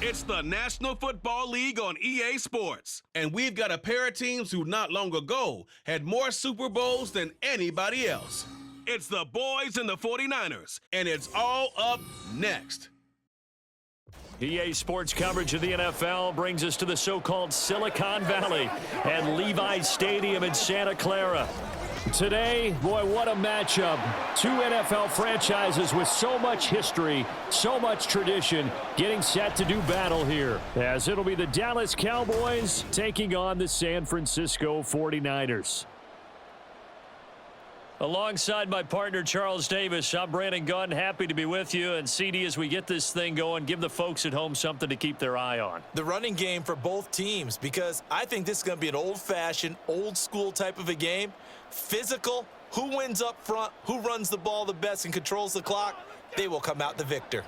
It's the National Football League on EA Sports. And we've got a pair of teams who not long ago had more Super Bowls than anybody else. It's the boys and the 49ers, and it's all up next. EA Sports coverage of the NFL brings us to the so-called Silicon Valley and Levi's Stadium in Santa Clara. Today, boy, what a matchup. Two NFL franchises with so much history, so much tradition, getting set to do battle here, as it'll be the Dallas Cowboys taking on the San Francisco 49ers. Alongside my partner, Charles Davis, I'm Brandon Gunn, happy to be with you. And CD, as we get this thing going, give the folks at home something to keep their eye on. The running game for both teams, because I think this is going to be an old-fashioned, old-school type of a game. Physical, who wins up front, who runs the ball the best and controls the clock, they will come out the victor.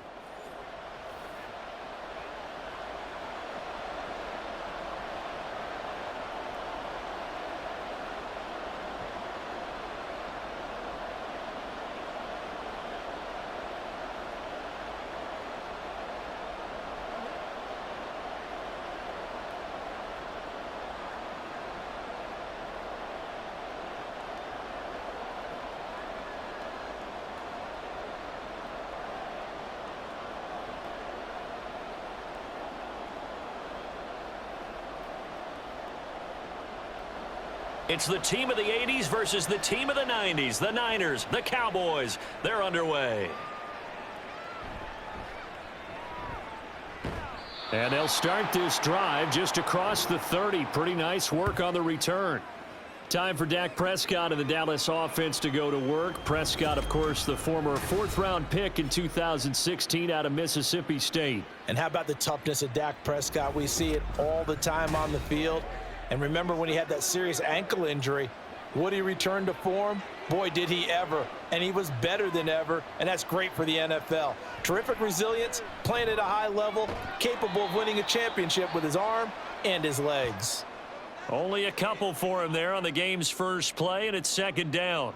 It's the team of the 80s versus the team of the 90s. The Niners, the Cowboys, they're underway. And they'll start this drive just across the 30. Pretty nice work on the return. Time for Dak Prescott and the Dallas offense to go to work. Prescott, of course, the former fourth-round pick in 2016 out of Mississippi State. And how about the toughness of Dak Prescott? We see it all the time on the field. And remember when he had that serious ankle injury, would he return to form? Boy, did he ever. And he was better than ever, and that's great for the NFL. Terrific resilience, playing at a high level, capable of winning a championship with his arm and his legs. Only a couple for him there on the game's first play, and it's second down.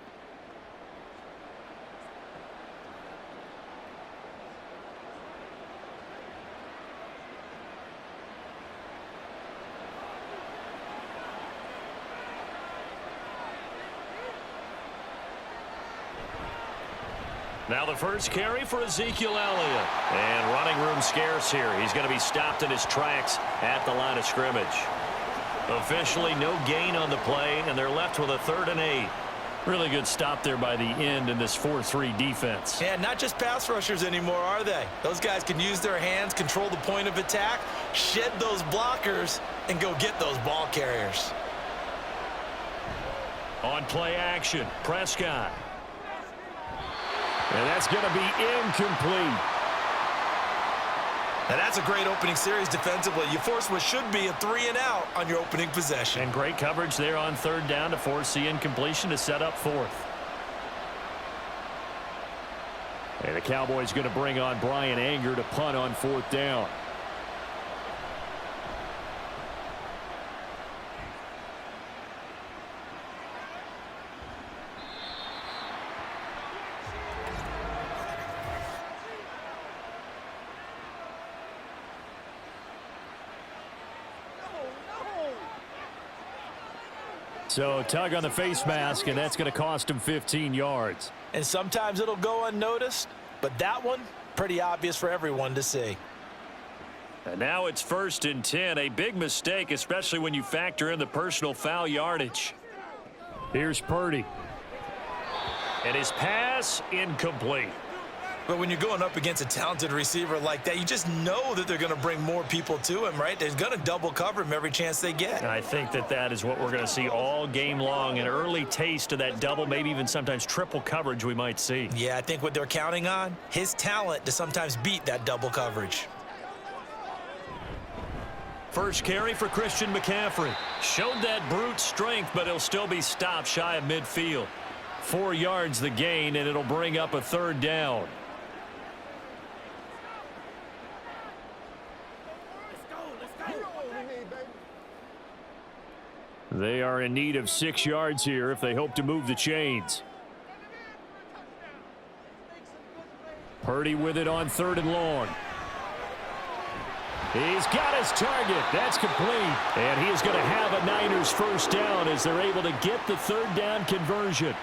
Now the first carry for Ezekiel Elliott. And running room scarce here. He's going to be stopped in his tracks at the line of scrimmage. Officially no gain on the play, and they're left with a 3rd and 8. Really good stop there by the end in this 4-3 defense. And not just pass rushers anymore, are they? Those guys can use their hands, control the point of attack, shed those blockers, and go get those ball carriers. On play action, Prescott. And that's going to be incomplete. Now that's a great opening series defensively. You force what should be a 3-and-out on your opening possession. And great coverage there on 3rd down to force the incompletion to set up 4th. And the Cowboys going to bring on Brian Anger to punt on 4th down. So tug on the face mask, and that's going to cost him 15 yards. And sometimes it'll go unnoticed, but that one, pretty obvious for everyone to see. And now it's 1st and 10, a big mistake, especially when you factor in the personal foul yardage. Here's Purdy. And his pass incomplete. But when you're going up against a talented receiver like that, you just know that they're going to bring more people to him, right? They're going to double cover him every chance they get. And I think that is what we're going to see all game long, an early taste of that double, maybe even sometimes triple coverage we might see. Yeah, I think what they're counting on, his talent to sometimes beat that double coverage. First carry for Christian McCaffrey. Showed that brute strength, but he'll still be stopped shy of midfield. 4 yards the gain, and it'll bring up a 3rd down. They are in need of 6 yards here if they hope to move the chains. Purdy with it on 3rd and long. He's got his target. That's complete. And he is going to have a Niners first down as they're able to get the third down conversion.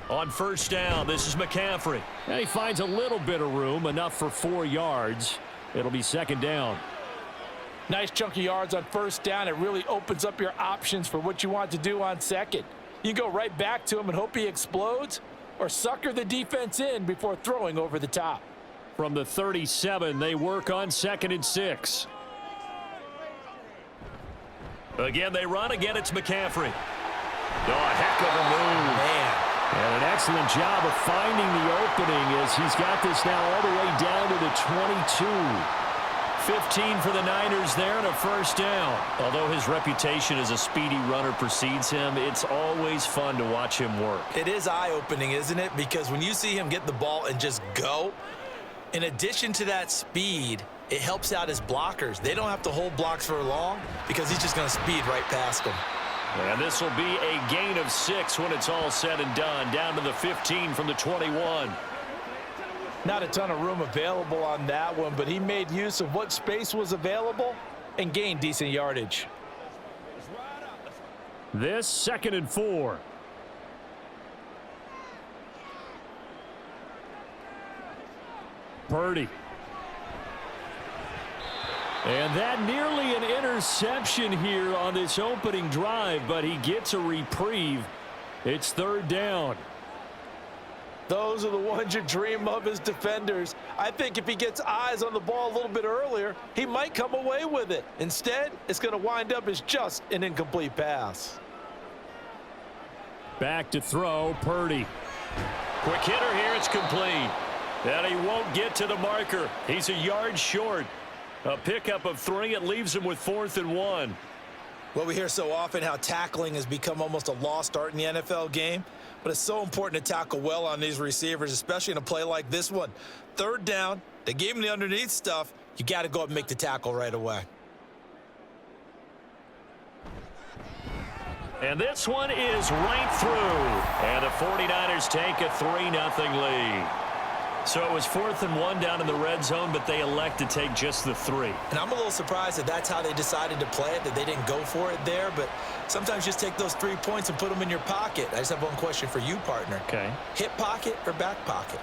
On first down, this is McCaffrey. And he finds a little bit of room, enough for 4 yards. It'll be second down. Nice chunk of yards on first down. It really opens up your options for what you want to do on second. You go right back to him and hope he explodes, or sucker the defense in before throwing over the top. From the 37, they work on 2nd and 6. Again, they run. Again, it's McCaffrey. Oh, a heck of a move. Man. And an excellent job of finding the opening as he's got this now all the way down to the 22. 15 for the Niners there and a first down. Although his reputation as a speedy runner precedes him, it's always fun to watch him work. It is eye-opening, isn't it? Because when you see him get the ball and just go, in addition to that speed, it helps out his blockers. They don't have to hold blocks for long because he's just going to speed right past them. And this will be a gain of 6 when it's all said and done. Down to the 15 from the 21. Not a ton of room available on that one, but he made use of what space was available and gained decent yardage. This 2nd and 4. Purdy. And that nearly an interception here on this opening drive, but he gets a reprieve. It's third down. Those are the ones you dream of as defenders. I think if he gets eyes on the ball a little bit earlier, he might come away with it. Instead, it's going to wind up as just an incomplete pass. Back to throw, Purdy. Quick hitter here, it's complete. And he won't get to the marker. He's a yard short. A pickup of 3. It leaves him with 4th and 1. Well, we hear so often how tackling has become almost a lost art in the NFL game, but it's so important to tackle well on these receivers, especially in a play like this one. Third down, they gave him the underneath stuff. You got to go up and make the tackle right away. And this one is right through. And the 49ers take a 3-0 lead. So it was 4th and 1 down in the red zone, but they elect to take just the 3. And I'm a little surprised that that's how they decided to play it, that they didn't go for it there. But sometimes just take those 3 points and put them in your pocket. I just have one question for you, partner. Okay. Hip pocket or back pocket?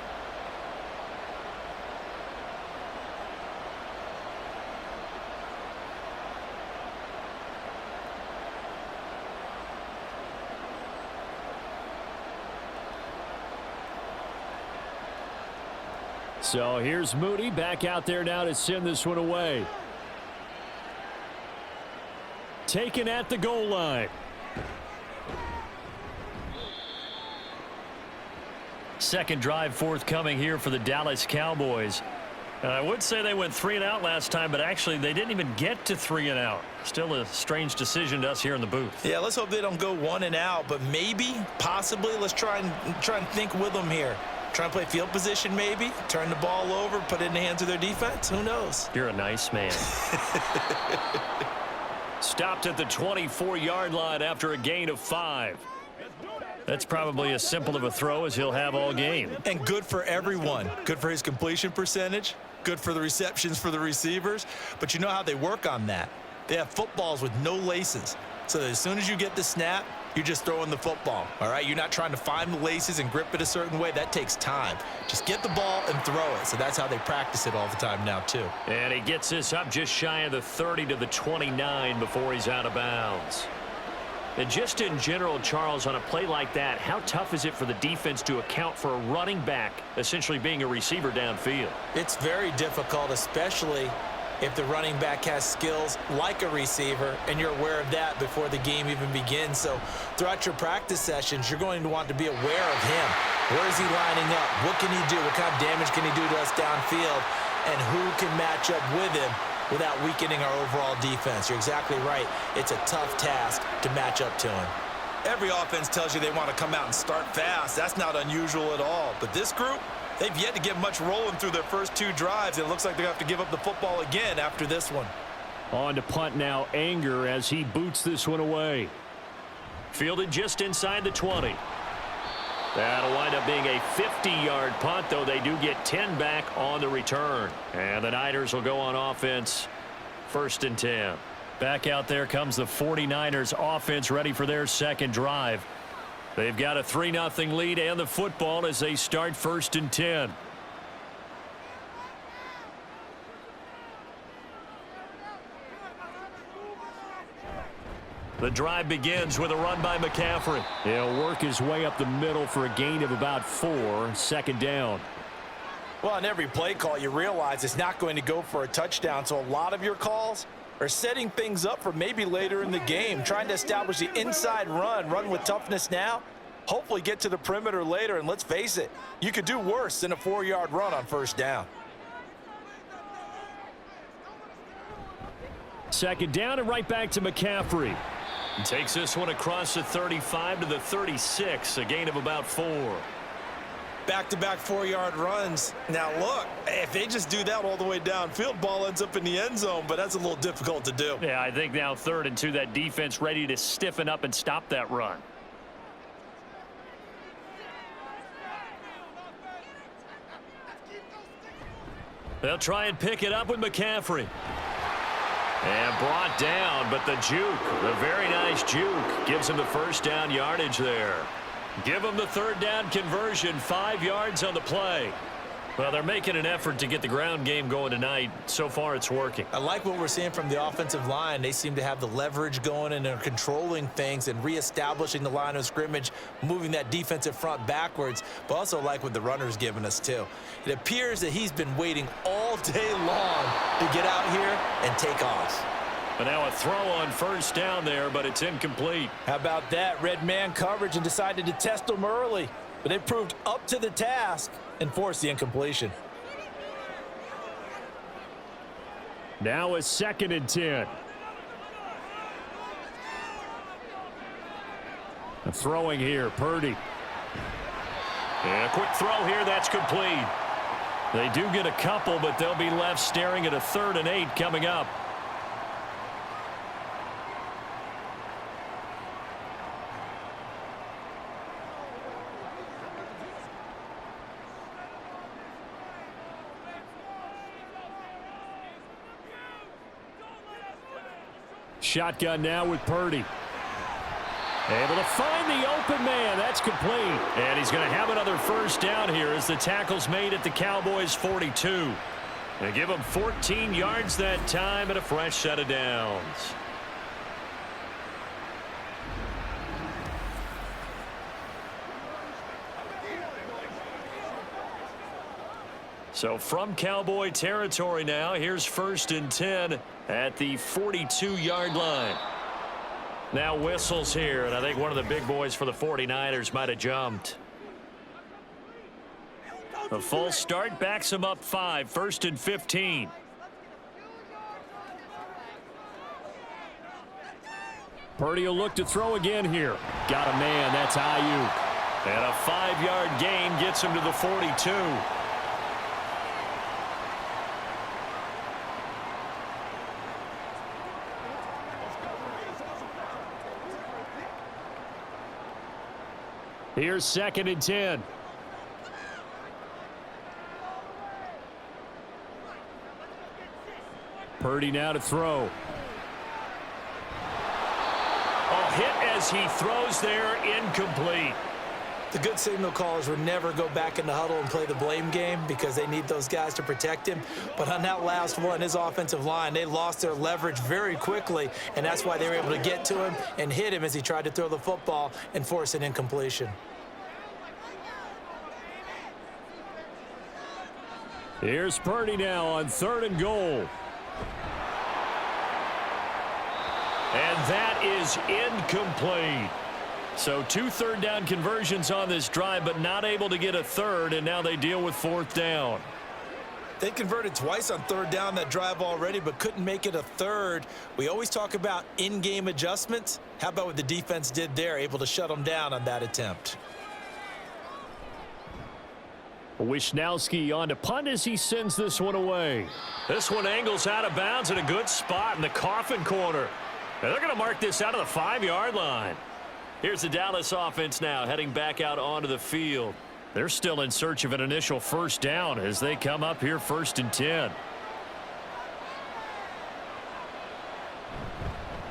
So here's Moody back out there now to send this one away. Taken at the goal line. Second drive forthcoming here for the Dallas Cowboys. I would say they went 3 and out last time, but actually they didn't even get to 3 and out. Still a strange decision to us here in the booth. Yeah, let's hope they don't go 1 and out, but maybe, possibly, let's try and think with them here. Try and play field position maybe, turn the ball over, put it in the hands of their defense. Who knows? You're a nice man. Stopped at the 24-yard line after a gain of 5. That's probably as simple of a throw as he'll have all game. And good for everyone. Good for his completion percentage. Good for the receptions for the receivers. But you know how they work on that. They have footballs with no laces. So that as soon as you get the snap, you're just throwing the football, all right? You're not trying to find the laces and grip it a certain way. That takes time. Just get the ball and throw it. So that's how they practice it all the time now, too. And he gets this up just shy of the 30 to the 29 before he's out of bounds. And just in general, Charles, on a play like that, how tough is it for the defense to account for a running back essentially being a receiver downfield? It's very difficult, especially if the running back has skills like a receiver, and you're aware of that before the game even begins. So throughout your practice sessions, you're going to want to be aware of him. Where is he lining up? What can he do? What kind of damage can he do to us downfield? And who can match up with him without weakening our overall defense? You're exactly right. It's a tough task to match up to him. Every offense tells you they want to come out and start fast. That's not unusual at all. But this group, they've yet to get much rolling through their first 2 drives. It looks like they're going to have to give up the football again after this one. On to punt now, Anger, as he boots this one away. Fielded just inside the 20. That'll wind up being a 50-yard punt, though they do get 10 back on the return. And the Niners will go on offense, 1st and 10. Back out there comes the 49ers offense, ready for their second drive. They've got a 3-0 lead and the football as they start 1st and 10. The drive begins with a run by McCaffrey. He'll work his way up the middle for a gain of about 4, 2nd down. Well, on every play call, you realize it's not going to go for a touchdown, so a lot of your calls are setting things up for maybe later in the game, trying to establish the inside run with toughness now, hopefully get to the perimeter later, and let's face it, you could do worse than a 4-yard run on 1st down. 2nd down and right back to McCaffrey. Takes this one across the 35 to the 36, a gain of about 4. Back-to-back 4-yard runs. Now, look, if they just do that all the way downfield, ball ends up in the end zone, but that's a little difficult to do. Yeah, I think now 3rd and 2, that defense ready to stiffen up and stop that run. They'll try and pick it up with McCaffrey. And brought down, but the juke, the very nice juke, gives him the 1st down yardage there. Give him the 3rd down conversion, 5 yards on the play. Well, they're making an effort to get the ground game going tonight. So far, it's working. I like what we're seeing from the offensive line. They seem to have the leverage going and they're controlling things and reestablishing the line of scrimmage, moving that defensive front backwards, but also like what the runner's giving us, too. It appears that he's been waiting all day long to get out here and take off. But now a throw on 1st down there, but it's incomplete. How about that? Red man coverage and decided to test them early. But they proved up to the task and forced the incompletion. Now a 2nd and 10. A throwing here, Purdy. And a quick throw here, that's complete. They do get a couple, but they'll be left staring at a 3rd and 8 coming up. Shotgun now with Purdy. Able to find the open man. That's complete. And he's going to have another 1st down here as the tackle's made at the Cowboys 42. They give him 14 yards that time and a fresh set of downs. So from Cowboy territory now, here's 1st and 10 at the 42-yard line. Now whistles here, and I think one of the big boys for the 49ers might have jumped. A false start backs him up 5, 1st and 15. Purdy will look to throw again here. Got a man, that's Ayuk. And a 5-yard gain gets him to the 42. Here's 2nd and 10. Purdy now to throw. Oh, hit as he throws there, incomplete. The good signal callers would never go back in the huddle and play the blame game because they need those guys to protect him. But on that last one, his offensive line, they lost their leverage very quickly, and that's why they were able to get to him and hit him as he tried to throw the football and force an incompletion. Here's Purdy now on 3rd and goal. And that is incomplete. So 2 3rd down conversions on this drive, but not able to get a 3rd, and now they deal with 4th down. They converted twice on third down that drive already, but couldn't make it a third. We always talk about in-game adjustments. How about what the defense did there, able to shut them down on that attempt? Wisnowski on to punt as he sends this one away. This one angles out of bounds in a good spot in the coffin corner. And they're going to mark this out of the 5-yard line. Here's the Dallas offense now heading back out onto the field. They're still in search of an initial first down as they come up here 1st and 10.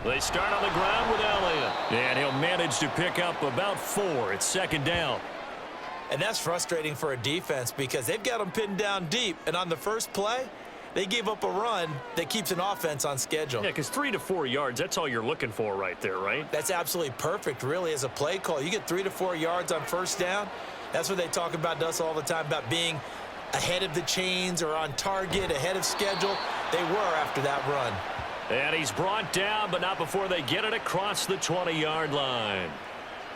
They start on the ground with Elliott. And he'll manage to pick up about 4. It's 2nd down. And that's frustrating for a defense because they've got them pinned down deep. And on the first play, they gave up a run that keeps an offense on schedule. Yeah, because 3 to 4 yards, that's all you're looking for right there, right? That's absolutely perfect, really, as a play call. You get 3 to 4 yards on first down. That's what they talk about to us all the time, about being ahead of the chains or on target, ahead of schedule. They were after that run. And he's brought down, but not before they get it across the 20-yard line.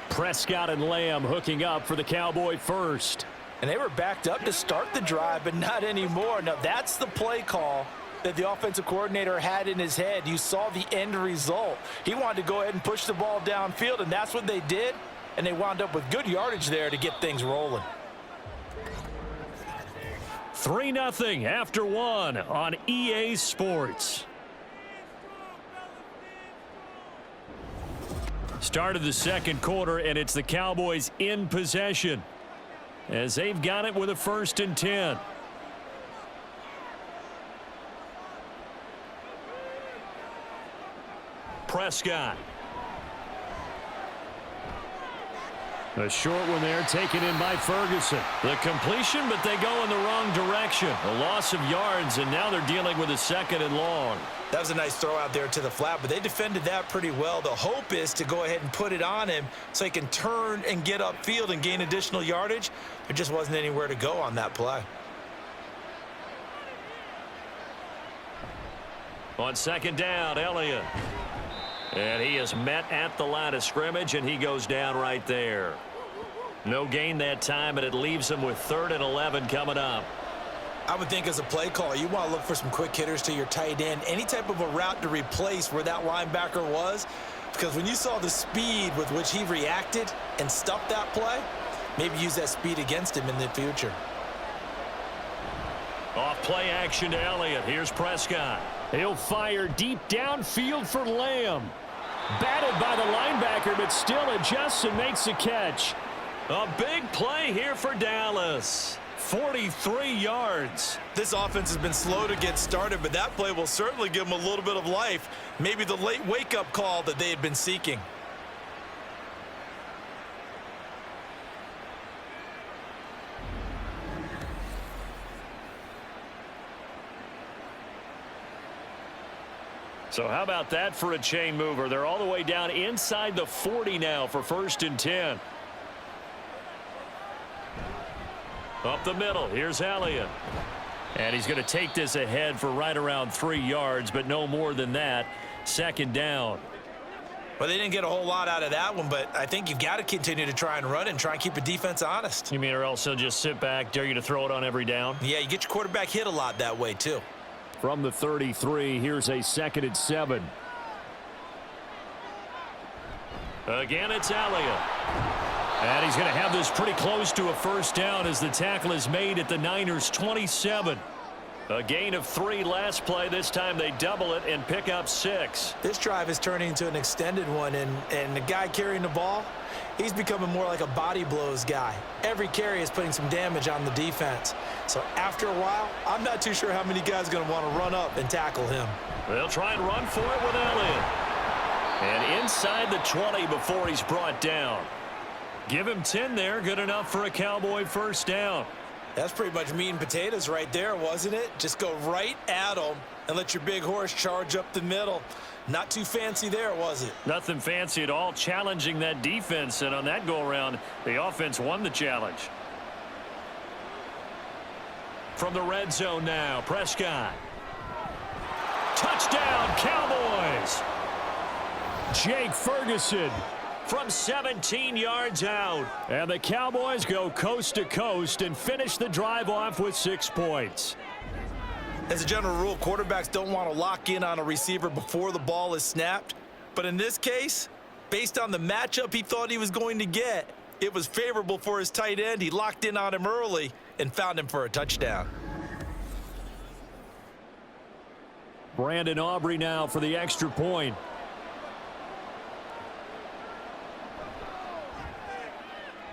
Prescott and Lamb hooking up for the Cowboy first. And they were backed up to start the drive, but not anymore. Now, that's the play call that the offensive coordinator had in his head. You saw the end result. He wanted to go ahead and push the ball downfield, and that's what they did. And they wound up with good yardage there to get things rolling. 3-0 after 1 on EA Sports. Start of the second quarter, and it's the Cowboys in possession as they've got it with a 1st and 10. Prescott. A short one there taken in by Ferguson. The completion, but they go in the wrong direction. A loss of yards, and now they're dealing with a 2nd and long. That was a nice throw out there to the flat, but they defended that pretty well. The hope is to go ahead and put it on him so he can turn and get upfield and gain additional yardage. There just wasn't anywhere to go on that play. On 2nd down, Elliott. And he is met at the line of scrimmage, and he goes down right there. No gain that time, and it leaves him with 3rd and 11 coming up. I would think as a play call, you want to look for some quick hitters to your tight end. Any type of a route to replace where that linebacker was. Because when you saw the speed with which he reacted and stuffed that play, maybe use that speed against him in the future. Off play action to Elliott. Here's Prescott. He'll fire deep downfield for Lamb. Battled by the linebacker, but still adjusts and makes a catch. A big play here for Dallas. 43 yards. This offense has been slow to get started, but that play will certainly give them a little bit of life. Maybe the late wake-up call that they had been seeking. So how about that for a chain mover? They're all the way down inside the 40 now for 1st and 10. Up the middle, here's Elliott. And he's going to take this ahead for right around 3 yards, but no more than that. 2nd down. Well, they didn't get a whole lot out of that one, but I think you've got to continue to try and run and try and keep the defense honest. You mean or else he'll just sit back, dare you to throw it on every down? Yeah, you get your quarterback hit a lot that way, too. From the 33, here's a 2nd and 7. Again, it's Elliott. And he's going to have this pretty close to a first down as the tackle is made at the Niners' 27. A gain of 3 last play. This time they double it and pick up 6. This drive is turning into an extended one, and the guy carrying the ball, he's becoming more like a body blows guy. Every carry is putting some damage on the defense. So after a while, I'm not too sure how many guys are going to want to run up and tackle him. They'll try and run for it with Elliott. And inside the 20 before he's brought down. Give him 10 there. Good enough for a Cowboy first down. That's pretty much meat and potatoes right there, wasn't it? Just go right at them and let your big horse charge up the middle. Not too fancy there, was it? Nothing fancy at all, challenging that defense, and on that go-around, the offense won the challenge. From the red zone now, Prescott. Touchdown, Cowboys! Jake Ferguson from 17 yards out. And the Cowboys go coast to coast and finish the drive off with 6 points. As a general rule, quarterbacks don't want to lock in on a receiver before the ball is snapped. But in this case, based on the matchup he thought he was going to get, it was favorable for his tight end. He locked in on him early and found him for a touchdown. Brandon Aubrey now for the extra point.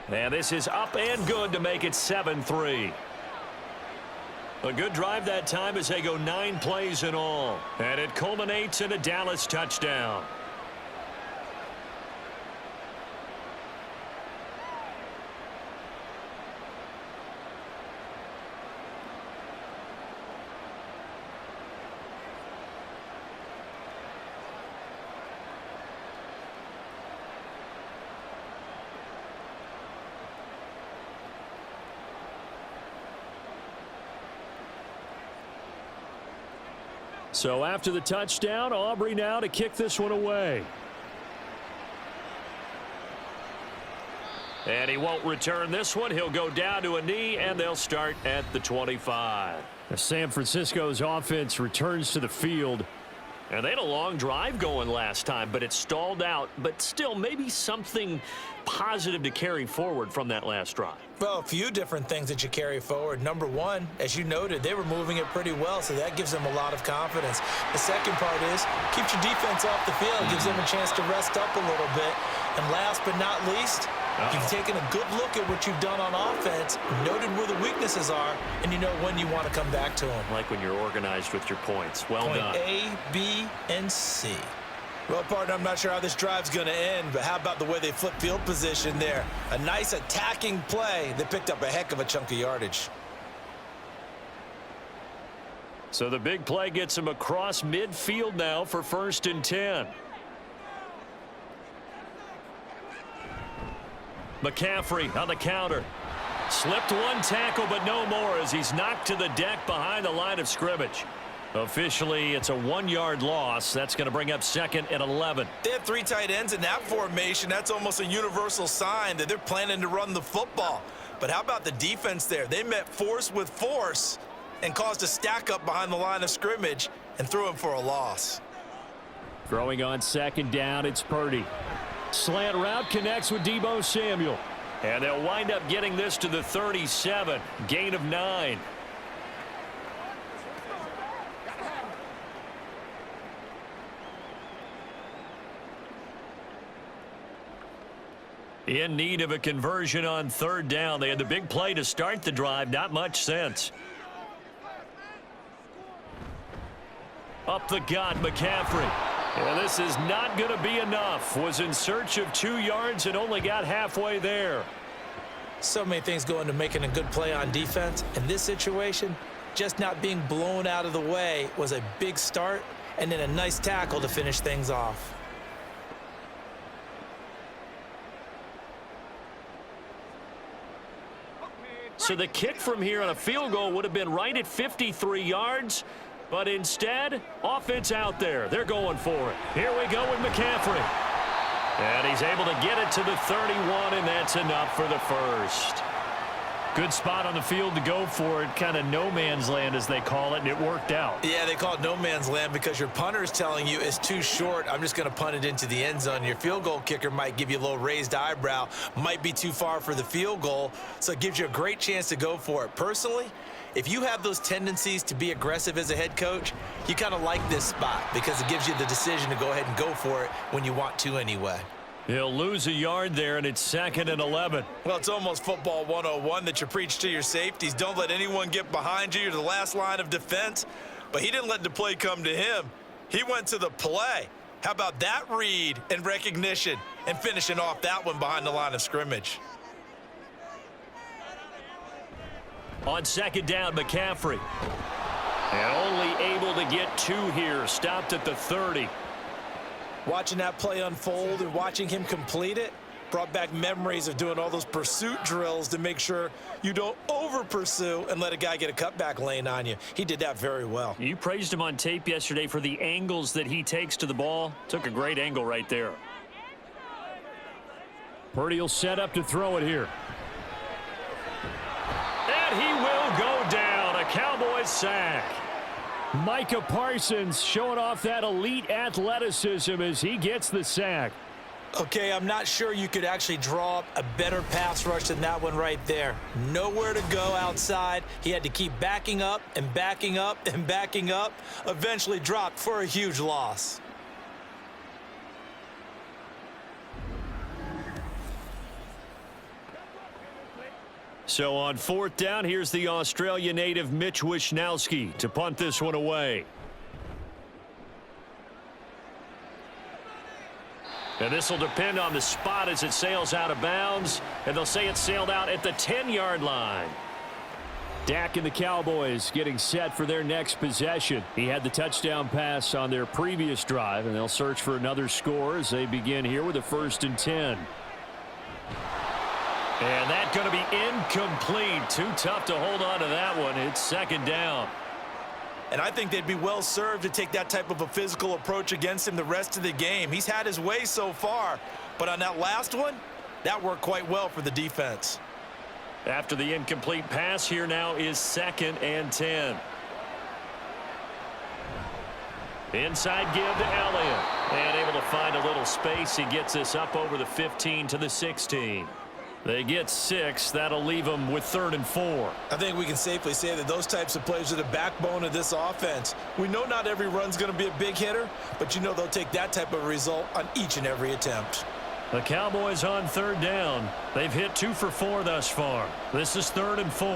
And this is up and good to make it 7-3. A good drive that time as they go 9 plays in all. And it culminates in a Dallas touchdown. So after the touchdown, Aubrey now to kick this one away. And he won't return this one. He'll go down to a knee, and they'll start at the 25. San Francisco's offense returns to the field. And they had a long drive going last time, but it stalled out. But still, maybe something positive to carry forward from that last drive. Well, a few different things that you carry forward. Number one, as you noted, they were moving it pretty well, so that gives them a lot of confidence. The second part is, keeps your defense off the field, gives them a chance to rest up a little bit. And last but not least, you've taken a good look at what you've done on offense, noted where the weaknesses are, and you know when you want to come back to them. Like when you're organized with your points. Well done. Point A, B, and C. Well, partner, I'm not sure how this drive's going to end, but how about the way they flip field position there? A nice attacking play. They picked up a heck of a chunk of yardage. So the big play gets him across midfield now for 1st and 10. McCaffrey on the counter. Slipped one tackle, but no more as he's knocked to the deck behind the line of scrimmage. Officially, it's a 1-yard loss. That's going to bring up 2nd and 11. They have 3 tight ends in that formation. That's almost a universal sign that they're planning to run the football. But how about the defense there? They met force with force and caused a stack up behind the line of scrimmage and threw him for a loss. Throwing on 2nd down, it's Purdy. Slant route connects with Deebo Samuel. And they'll wind up getting this to the 37. Gain of 9. In need of a conversion on 3rd down. They had the big play to start the drive. Not much sense. Up the gut, McCaffrey. And this is not going to be enough. Was in search of 2 yards and only got halfway there. So many things go into making a good play on defense. In this situation, just not being blown out of the way was a big start, and then a nice tackle to finish things off. So the kick from here on a field goal would have been right at 53 yards. But instead, offense out there. They're going for it. Here we go with McCaffrey. And he's able to get it to the 31, and that's enough for the first. Good spot on the field to go for it. Kind of no man's land, as they call it, and it worked out. Yeah, they call it no man's land because your punter is telling you it's too short. I'm just going to punt it into the end zone. Your field goal kicker might give you a little raised eyebrow, might be too far for the field goal, so it gives you a great chance to go for it. Personally, if you have those tendencies to be aggressive as a head coach, you kind of like this spot because it gives you the decision to go ahead and go for it when you want to anyway. He'll lose a yard there, and it's 2nd and 11. Well, it's almost football 101 that you preach to your safeties. Don't let anyone get behind you. You're the last line of defense. But he didn't let the play come to him. He went to the play. How about that read and recognition and finishing off that one behind the line of scrimmage? On 2nd down, McCaffrey. And only able to get 2 here. Stopped at the 30. Watching that play unfold and watching him complete it brought back memories of doing all those pursuit drills to make sure you don't over-pursue and let a guy get a cutback lane on you. He did that very well. You praised him on tape yesterday for the angles that he takes to the ball. Took a great angle right there. Purdy will set up to throw it here. And he will go down. A Cowboys sack. Micah Parsons showing off that elite athleticism as he gets the sack. Okay, I'm not sure you could actually draw up a better pass rush than that one right there. Nowhere to go outside. He had to keep backing up and backing up and backing up. Eventually dropped for a huge loss. So on 4th down, here's the Australia native Mitch Wishnowski to punt this one away. And this will depend on the spot as it sails out of bounds. And they'll say it sailed out at the 10-yard line. Dak and the Cowboys getting set for their next possession. He had the touchdown pass on their previous drive, and they'll search for another score as they begin here with a 1st and 10. And that's going to be incomplete. Too tough to hold on to that one. It's 2nd down. And I think they'd be well served to take that type of a physical approach against him the rest of the game. He's had his way so far, but on that last one, that worked quite well for the defense. After the incomplete pass, here now is 2nd and 10. Inside give to Elliott. And able to find a little space. He gets this up over the 15 to the 16. They get 6. That'll leave them with 3rd and 4. I think we can safely say that those types of plays are the backbone of this offense. We know not every run's going to be a big hitter, but you know they'll take that type of result on each and every attempt. The Cowboys on 3rd down. They've hit 2 for 4 thus far. This is 3rd and 4.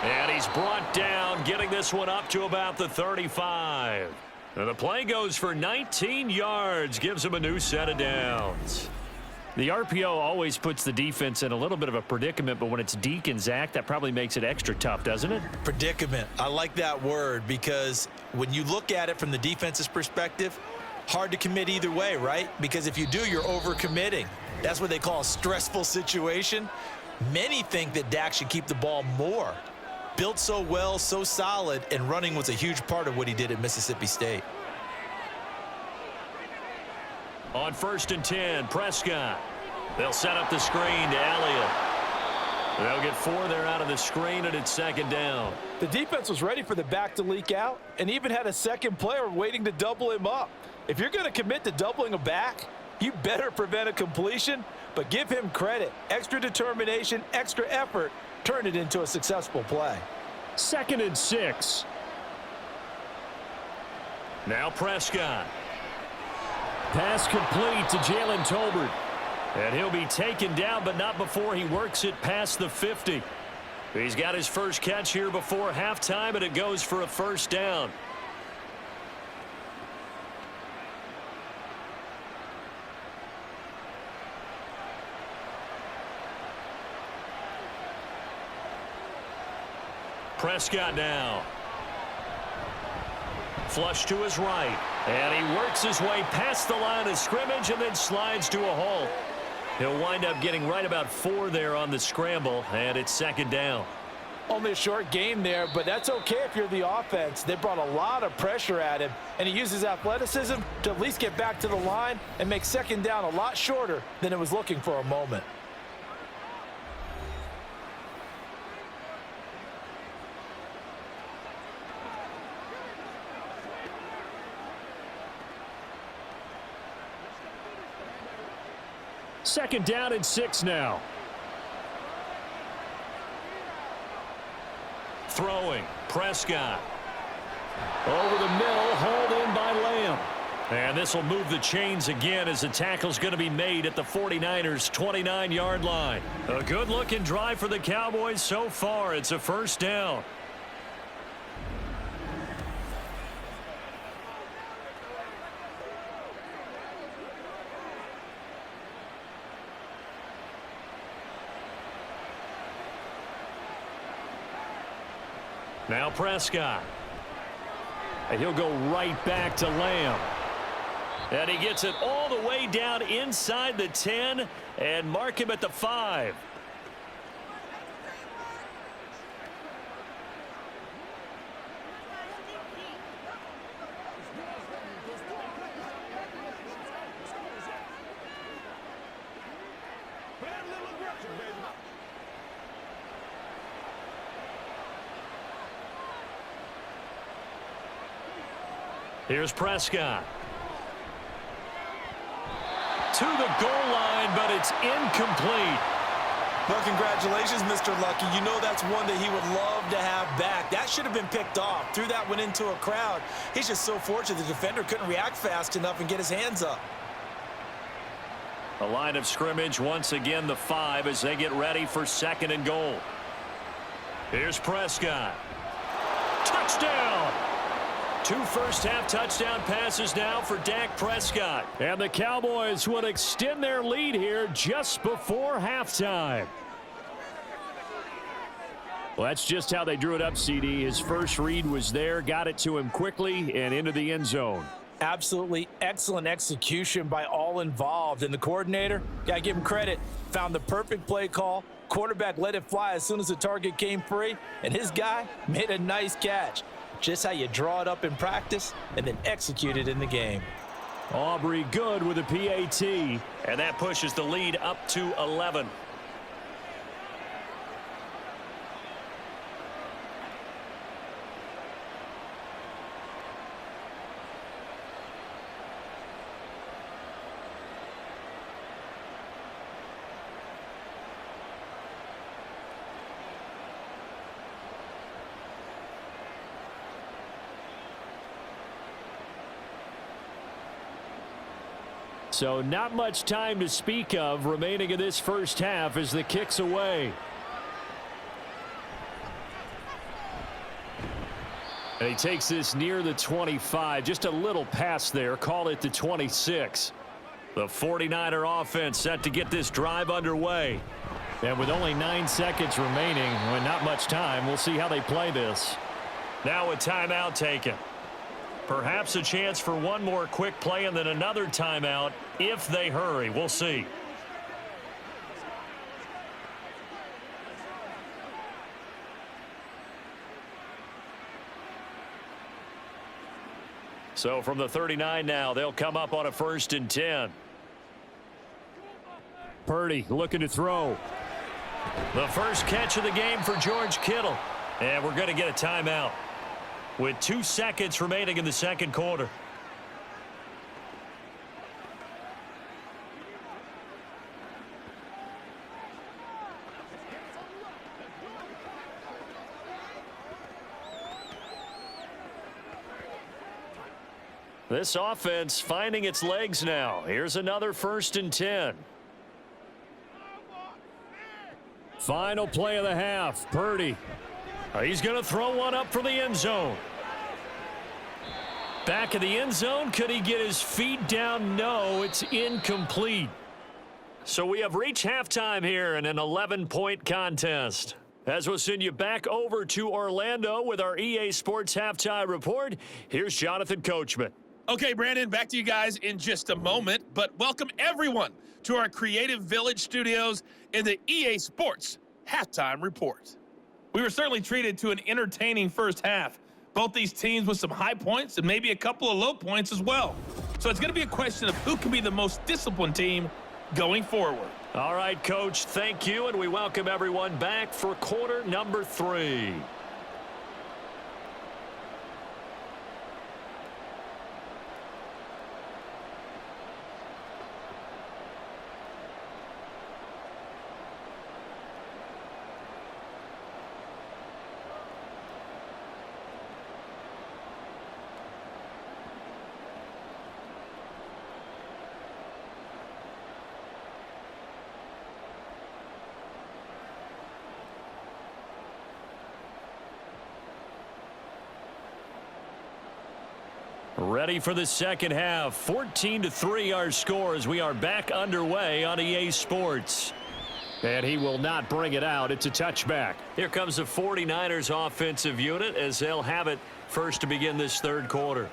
And he's brought down, getting this one up to about the 35. And the play goes for 19 yards, gives him a new set of downs. The RPO always puts the defense in a little bit of a predicament, but when it's Deke and Zach, that probably makes it extra tough, doesn't it? Predicament. I like that word because when you look at it from the defense's perspective, hard to commit either way, right? Because if you do, you're overcommitting. That's what they call a stressful situation. Many think that Dak should keep the ball more. Built so well, so solid, and running was a huge part of what he did at Mississippi State. On 1st and 10, Prescott. They'll set up the screen to Elliott. They'll get 4 there out of the screen, and it's 2nd down. The defense was ready for the back to leak out and even had a second player waiting to double him up. If you're going to commit to doubling a back, you better prevent a completion, but give him credit. Extra determination, extra effort, turn it into a successful play. 2nd and 6. Now Prescott. Pass complete to Jalen Tolbert. And he'll be taken down, but not before he works it past the 50. He's got his first catch here before halftime, and it goes for a 1st down. Prescott now. Flush to his right. And he works his way past the line of scrimmage and then slides to a halt. He'll wind up getting right about 4 there on the scramble, and it's 2nd down. Only a short game there, but that's okay if you're the offense. They brought a lot of pressure at him, and he uses athleticism to at least get back to the line and make 2nd down a lot shorter than it was looking for a moment. Second down and 6 now. Throwing, Prescott. Over the middle, hauled in by Lamb. And this will move the chains again as the tackle's going to be made at the 49ers' 29-yard line. A good-looking drive for the Cowboys so far. It's a 1st down. Now Prescott. And he'll go right back to Lamb. And he gets it all the way down inside the 10 and mark him at the 5. Here's Prescott. To the goal line, but it's incomplete. Well, congratulations, Mr. Lucky. You know that's one that he would love to have back. That should have been picked off. Threw that one into a crowd. He's just so fortunate the defender couldn't react fast enough and get his hands up. A line of scrimmage, once again the 5 as they get ready for 2nd and goal. Here's Prescott. Touchdown! 2 first-half touchdown passes now for Dak Prescott. And the Cowboys would extend their lead here just before halftime. Well, that's just how they drew it up, CD. His first read was there, got it to him quickly, and into the end zone. Absolutely excellent execution by all involved. And the coordinator, got to give him credit, found the perfect play call. Quarterback let it fly as soon as the target came free, and his guy made a nice catch. Just how you draw it up in practice and then execute it in the game. Aubrey good with a PAT, and that pushes the lead up to 11. So not much time to speak of remaining in this first half as the kick's away. And he takes this near the 25. Just a little pass there. Call it the 26. The 49er offense set to get this drive underway. And with only 9 seconds remaining, and not much time, we'll see how they play this. Now a timeout taken. Perhaps a chance for one more quick play and then another timeout if they hurry. We'll see. So from the 39 now, they'll come up on a 1st and 10. Purdy looking to throw. The first catch of the game for George Kittle. And we're going to get a timeout with 2 seconds remaining in the 2nd quarter. This offense finding its legs now. Here's another 1st and 10. Final play of the half. Purdy. He's going to throw one up for the end zone. Back of the end zone. Could he get his feet down? No, it's incomplete. So we have reached halftime here in an 11-point contest. As we'll send you back over to Orlando with our EA Sports Halftime Report, here's Jonathan Coachman. Okay, Brandon, back to you guys in just a moment, but welcome everyone to our Creative Village studios in the EA Sports Halftime Report. We were certainly treated to an entertaining first half. Both these teams with some high points and maybe a couple of low points as well. So it's going to be a question of who can be the most disciplined team going forward. All right, Coach, thank you, and we welcome everyone back for quarter number 3. Ready for the second half. 14-3 our score as we are back underway on EA Sports. And he will not bring it out. It's a touchback. Here comes the 49ers offensive unit as they'll have it first to begin this 3rd quarter.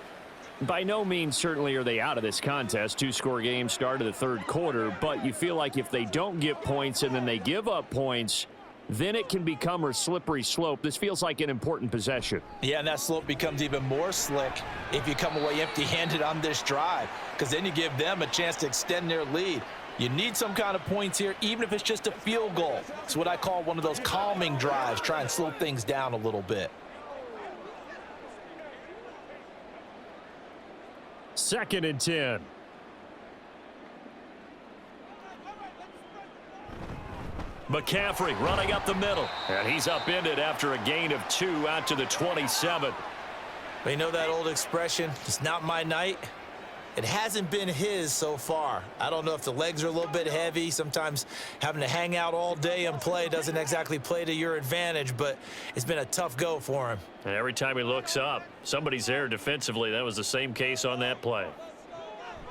By no means certainly are they out of this contest. 2-score game start of the 3rd quarter, but you feel like if they don't get points and then they give up points, then it can become a slippery slope. This feels like an important possession. Yeah, and that slope becomes even more slick if you come away empty-handed on this drive, because then you give them a chance to extend their lead. You need some kind of points here, even if it's just a field goal. It's what I call one of those calming drives, try and slow things down a little bit. 2nd and 10. McCaffrey running up the middle. And he's upended after a gain of 2 out to the 27. You know that old expression, it's not my night? It hasn't been his so far. I don't know if the legs are a little bit heavy. Sometimes having to hang out all day and play doesn't exactly play to your advantage, but it's been a tough go for him. And every time he looks up, somebody's there defensively. That was the same case on that play.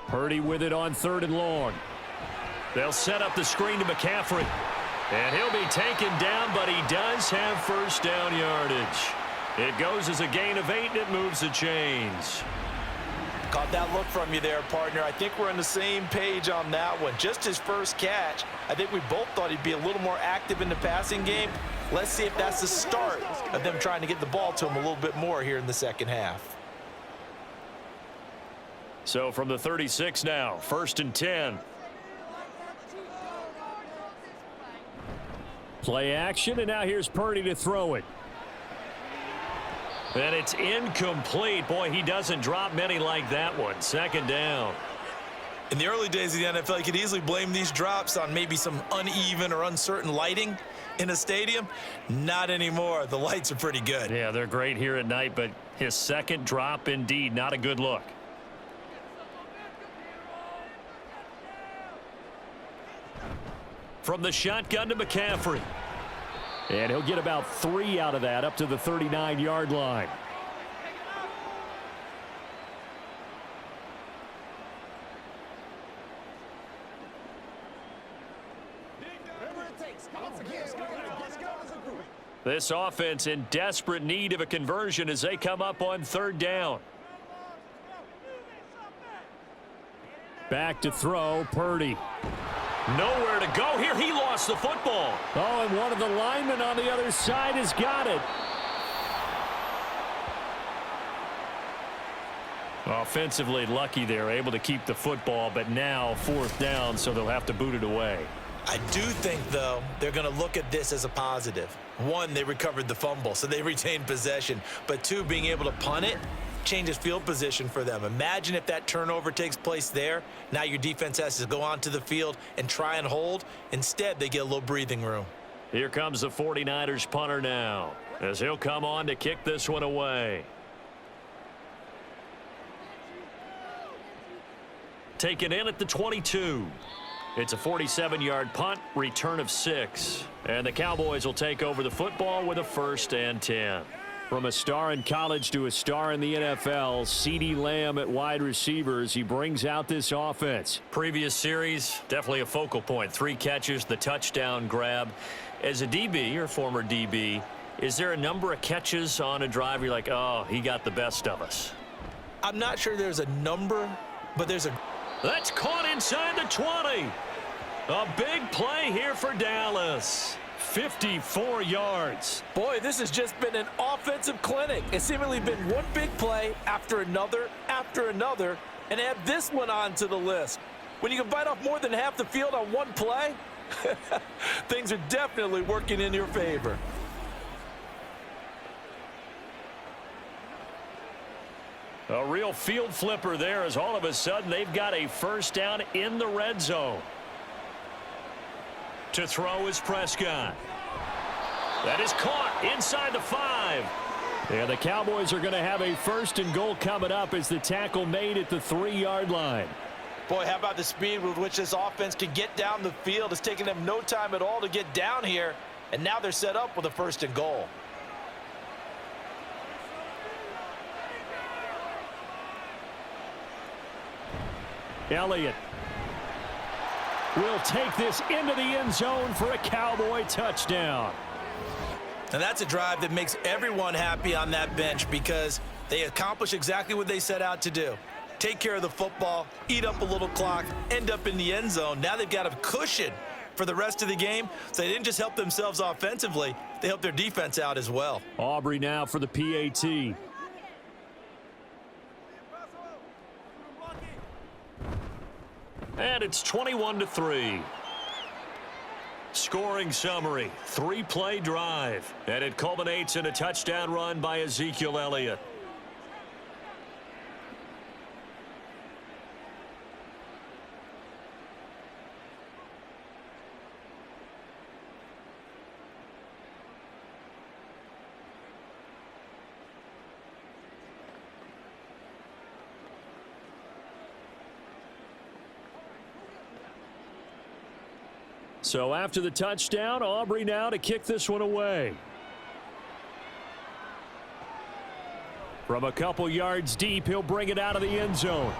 Purdy with it on 3rd and long. They'll set up the screen to McCaffrey. And he'll be taken down, but he does have first down yardage. It goes as a gain of 8, and it moves the chains. Caught that look from you there, partner. I think we're on the same page on that one. Just his first catch, I think we both thought he'd be a little more active in the passing game. Let's see if that's the start of them trying to get the ball to him a little bit more here in the second half. So from the 36 now, 1st and 10. Play action, and now here's Purdy to throw it. And it's incomplete. Boy, he doesn't drop many like that one. 2nd down. In the early days of the NFL, you could easily blame these drops on maybe some uneven or uncertain lighting in a stadium. Not anymore. The lights are pretty good. Yeah, they're great here at night, but his 2nd drop, indeed, not a good look. From the shotgun to McCaffrey. And he'll get about 3 out of that up to the 39-yard line. This offense in desperate need of a conversion as they come up on 3rd down. Back to throw, Purdy. Nowhere to go here. He lost the football. Oh, and one of the linemen on the other side has got it. Offensively lucky they're able to keep the football, but now 4th down, so they'll have to boot it away. I do think, though, they're going to look at this as a positive. 1, they recovered the fumble, so they retained possession. But 2, being able to punt it changes field position for them. Imagine if that turnover takes place there. Now your defense has to go onto the field and try and hold. Instead, they get a little breathing room. Here comes the 49ers punter now, as he'll come on to kick this one away. Taken in at the 22. It's a 47-yard punt, return of 6. And the Cowboys will take over the football with a 1st and 10. From a star in college to a star in the NFL, CeeDee Lamb at wide receivers, he brings out this offense. Previous series, definitely a focal point. 3 catches, the touchdown grab. As a DB, or former DB, is there a number of catches on a drive you're like, oh, he got the best of us? I'm not sure there's a number, but there's a... That's caught inside the 20. A big play here for Dallas. 54 yards. Boy, this has just been an offensive clinic. It's seemingly been one big play after another, and add this one onto the list. When you can bite off more than half the field on one play, things are definitely working in your favor. A real field flipper there as all of a sudden they've got a 1st down in the red zone. To throw is Prescott. That is caught inside the 5. And the Cowboys are going to have a 1st and goal coming up as the tackle made at the 3-yard line. Boy, how about the speed with which this offense can get down the field? It's taken them no time at all to get down here, and now they're set up with a 1st and goal. Elliott will take this into the end zone for a Cowboy touchdown. And that's a drive that makes everyone happy on that bench because they accomplish exactly what they set out to do. Take care of the football, eat up a little clock, end up in the end zone. Now they've got a cushion for the rest of the game, so they didn't just help themselves offensively, they helped their defense out as well. Aubrey now for the PAT. And it's 21-3. Scoring summary, 3-play drive. And it culminates in a touchdown run by Ezekiel Elliott. So after the touchdown, Aubrey now to kick this one away. From a couple yards deep, he'll bring it out of the end zone.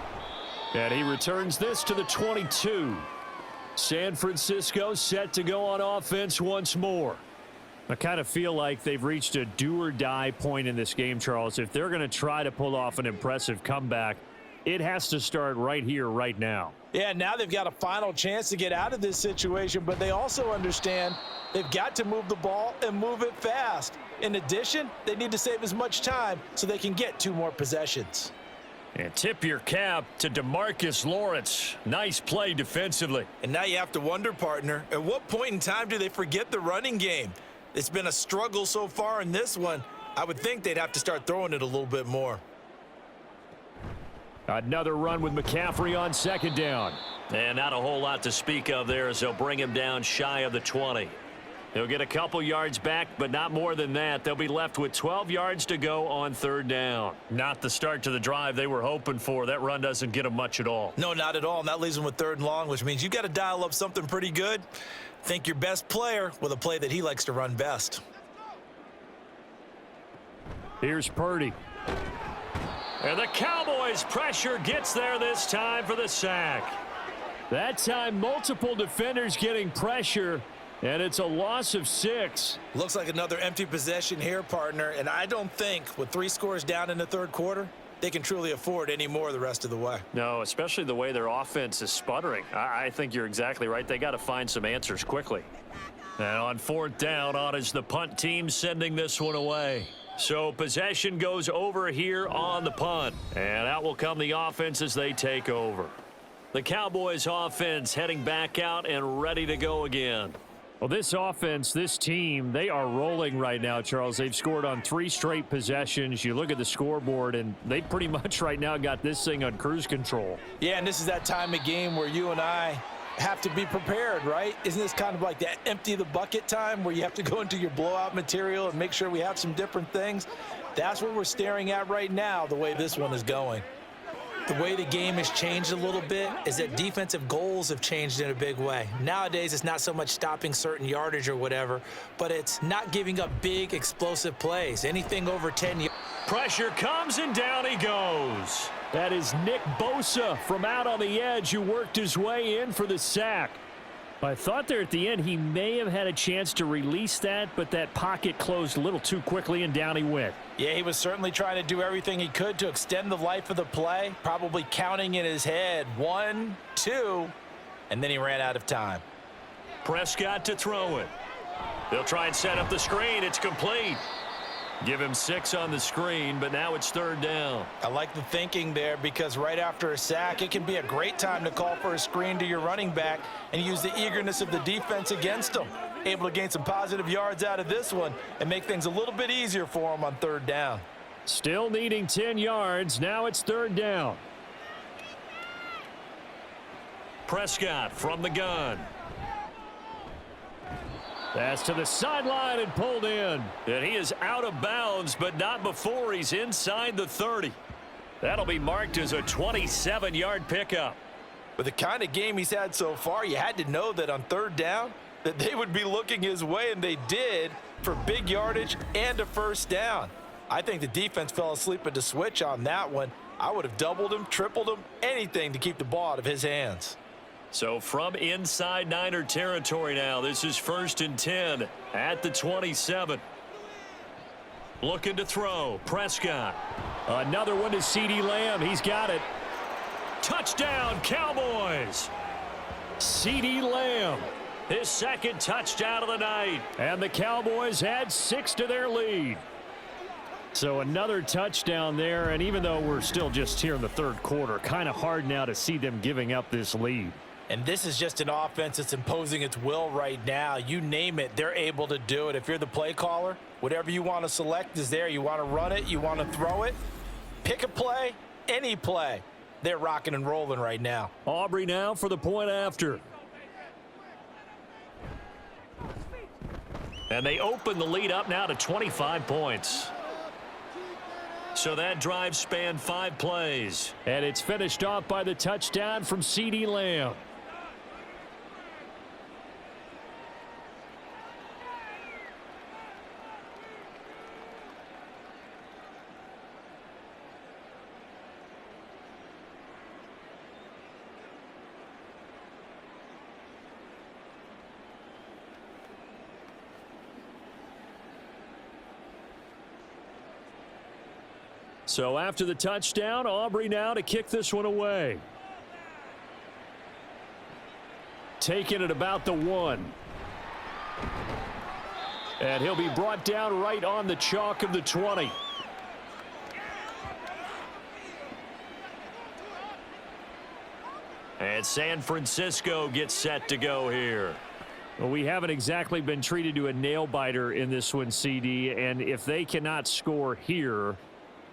And he returns this to the 22. San Francisco set to go on offense once more. I kind of feel like they've reached a do-or-die point in this game, Charles. If they're going to try to pull off an impressive comeback, it has to start right here, right now. Yeah, now they've got a final chance to get out of this situation, but they also understand they've got to move the ball and move it fast. In addition, they need to save as much time so they can get 2 more possessions. And tip your cap to DeMarcus Lawrence. Nice play defensively. And now you have to wonder, partner, at what point in time do they forget the running game? It's been a struggle so far in this one. I would think they'd have to start throwing it a little bit more. Another run with McCaffrey on second down. And not a whole lot to speak of there as they'll bring him down shy of the 20. He'll get a couple yards back, but not more than that. They'll be left with 12 yards to go on third down. Not the start to the drive they were hoping for. That run doesn't get them much at all. No, not at all. And that leaves them with 3rd and long, which means you've got to dial up something pretty good. Think your best player with a play that he likes to run best. Here's Purdy. And the Cowboys pressure gets there this time for the sack. That time, multiple defenders getting pressure, and it's a loss of 6. Looks like another empty possession here, partner. And I don't think with 3 scores down in the 3rd quarter, they can truly afford any more the rest of the way. No, especially the way their offense is sputtering. I think you're exactly right. They got to find some answers quickly. And on 4th down, on is the punt team sending this one away. So possession goes over here on the punt. And out will come the offense as they take over. The Cowboys offense heading back out and ready to go again. Well, this offense, this team, they are rolling right now, Charles. They've scored on 3 straight possessions. You look at the scoreboard, and they pretty much right now got this thing on cruise control. Yeah, and this is that time of game where you and I have to be prepared, right? Isn't this kind of like that empty the bucket time where you have to go into your blowout material and make sure we have some different things? That's what we're staring at right now, the way this one is going. The way the game has changed a little bit is that defensive goals have changed in a big way. Nowadays, it's not so much stopping certain yardage or whatever, but it's not giving up big, explosive plays. Anything over 10 yards. Pressure comes, and down he goes. That is Nick Bosa from out on the edge who worked his way in for the sack. I thought there at the end he may have had a chance to release that, but that pocket closed a little too quickly, and down he went. Yeah, he was certainly trying to do everything he could to extend the life of the play, probably counting in his head 1, 2, and then he ran out of time. Prescott to throw it. They'll try and set up the screen. It's complete. Give him 6 on the screen, but now it's 3rd down. I like the thinking there because right after a sack, it can be a great time to call for a screen to your running back and use the eagerness of the defense against them. Able to gain some positive yards out of this one and make things a little bit easier for them on 3rd down. Still needing 10 yards. Now it's 3rd down. Prescott from the gun. Pass to the sideline and pulled in. And he is out of bounds, but not before he's inside the 30. That'll be marked as a 27-yard pickup. With the kind of game he's had so far, you had to know that on 3rd down that they would be looking his way, and they did, for big yardage and a 1st down. I think the defense fell asleep at the switch on that one. I would have doubled him, tripled him, anything to keep the ball out of his hands. So from inside Niner territory now, this is 1st and 10 at the 27. Looking to throw. Prescott. Another one to CeeDee Lamb. He's got it. Touchdown, Cowboys. CeeDee Lamb. His 2nd touchdown of the night. And the Cowboys add 6 to their lead. So another touchdown there, and even though we're still just here in the 3rd quarter, kind of hard now to see them giving up this lead. And this is just an offense that's imposing its will right now. You name it, they're able to do it. If you're the play caller, whatever you want to select is there. You want to run it, you want to throw it, pick a play, any play. They're rocking and rolling right now. Aubrey now for the point after. And they open the lead up now to 25 points. So that drive spanned 5 plays. And it's finished off by the touchdown from CeeDee Lamb. So after the touchdown, Aubrey now to kick this one away. Taking it about the 1. And he'll be brought down right on the chalk of the 20. And San Francisco gets set to go here. Well, we haven't exactly been treated to a nail-biter in this one, CD, and if they cannot score here,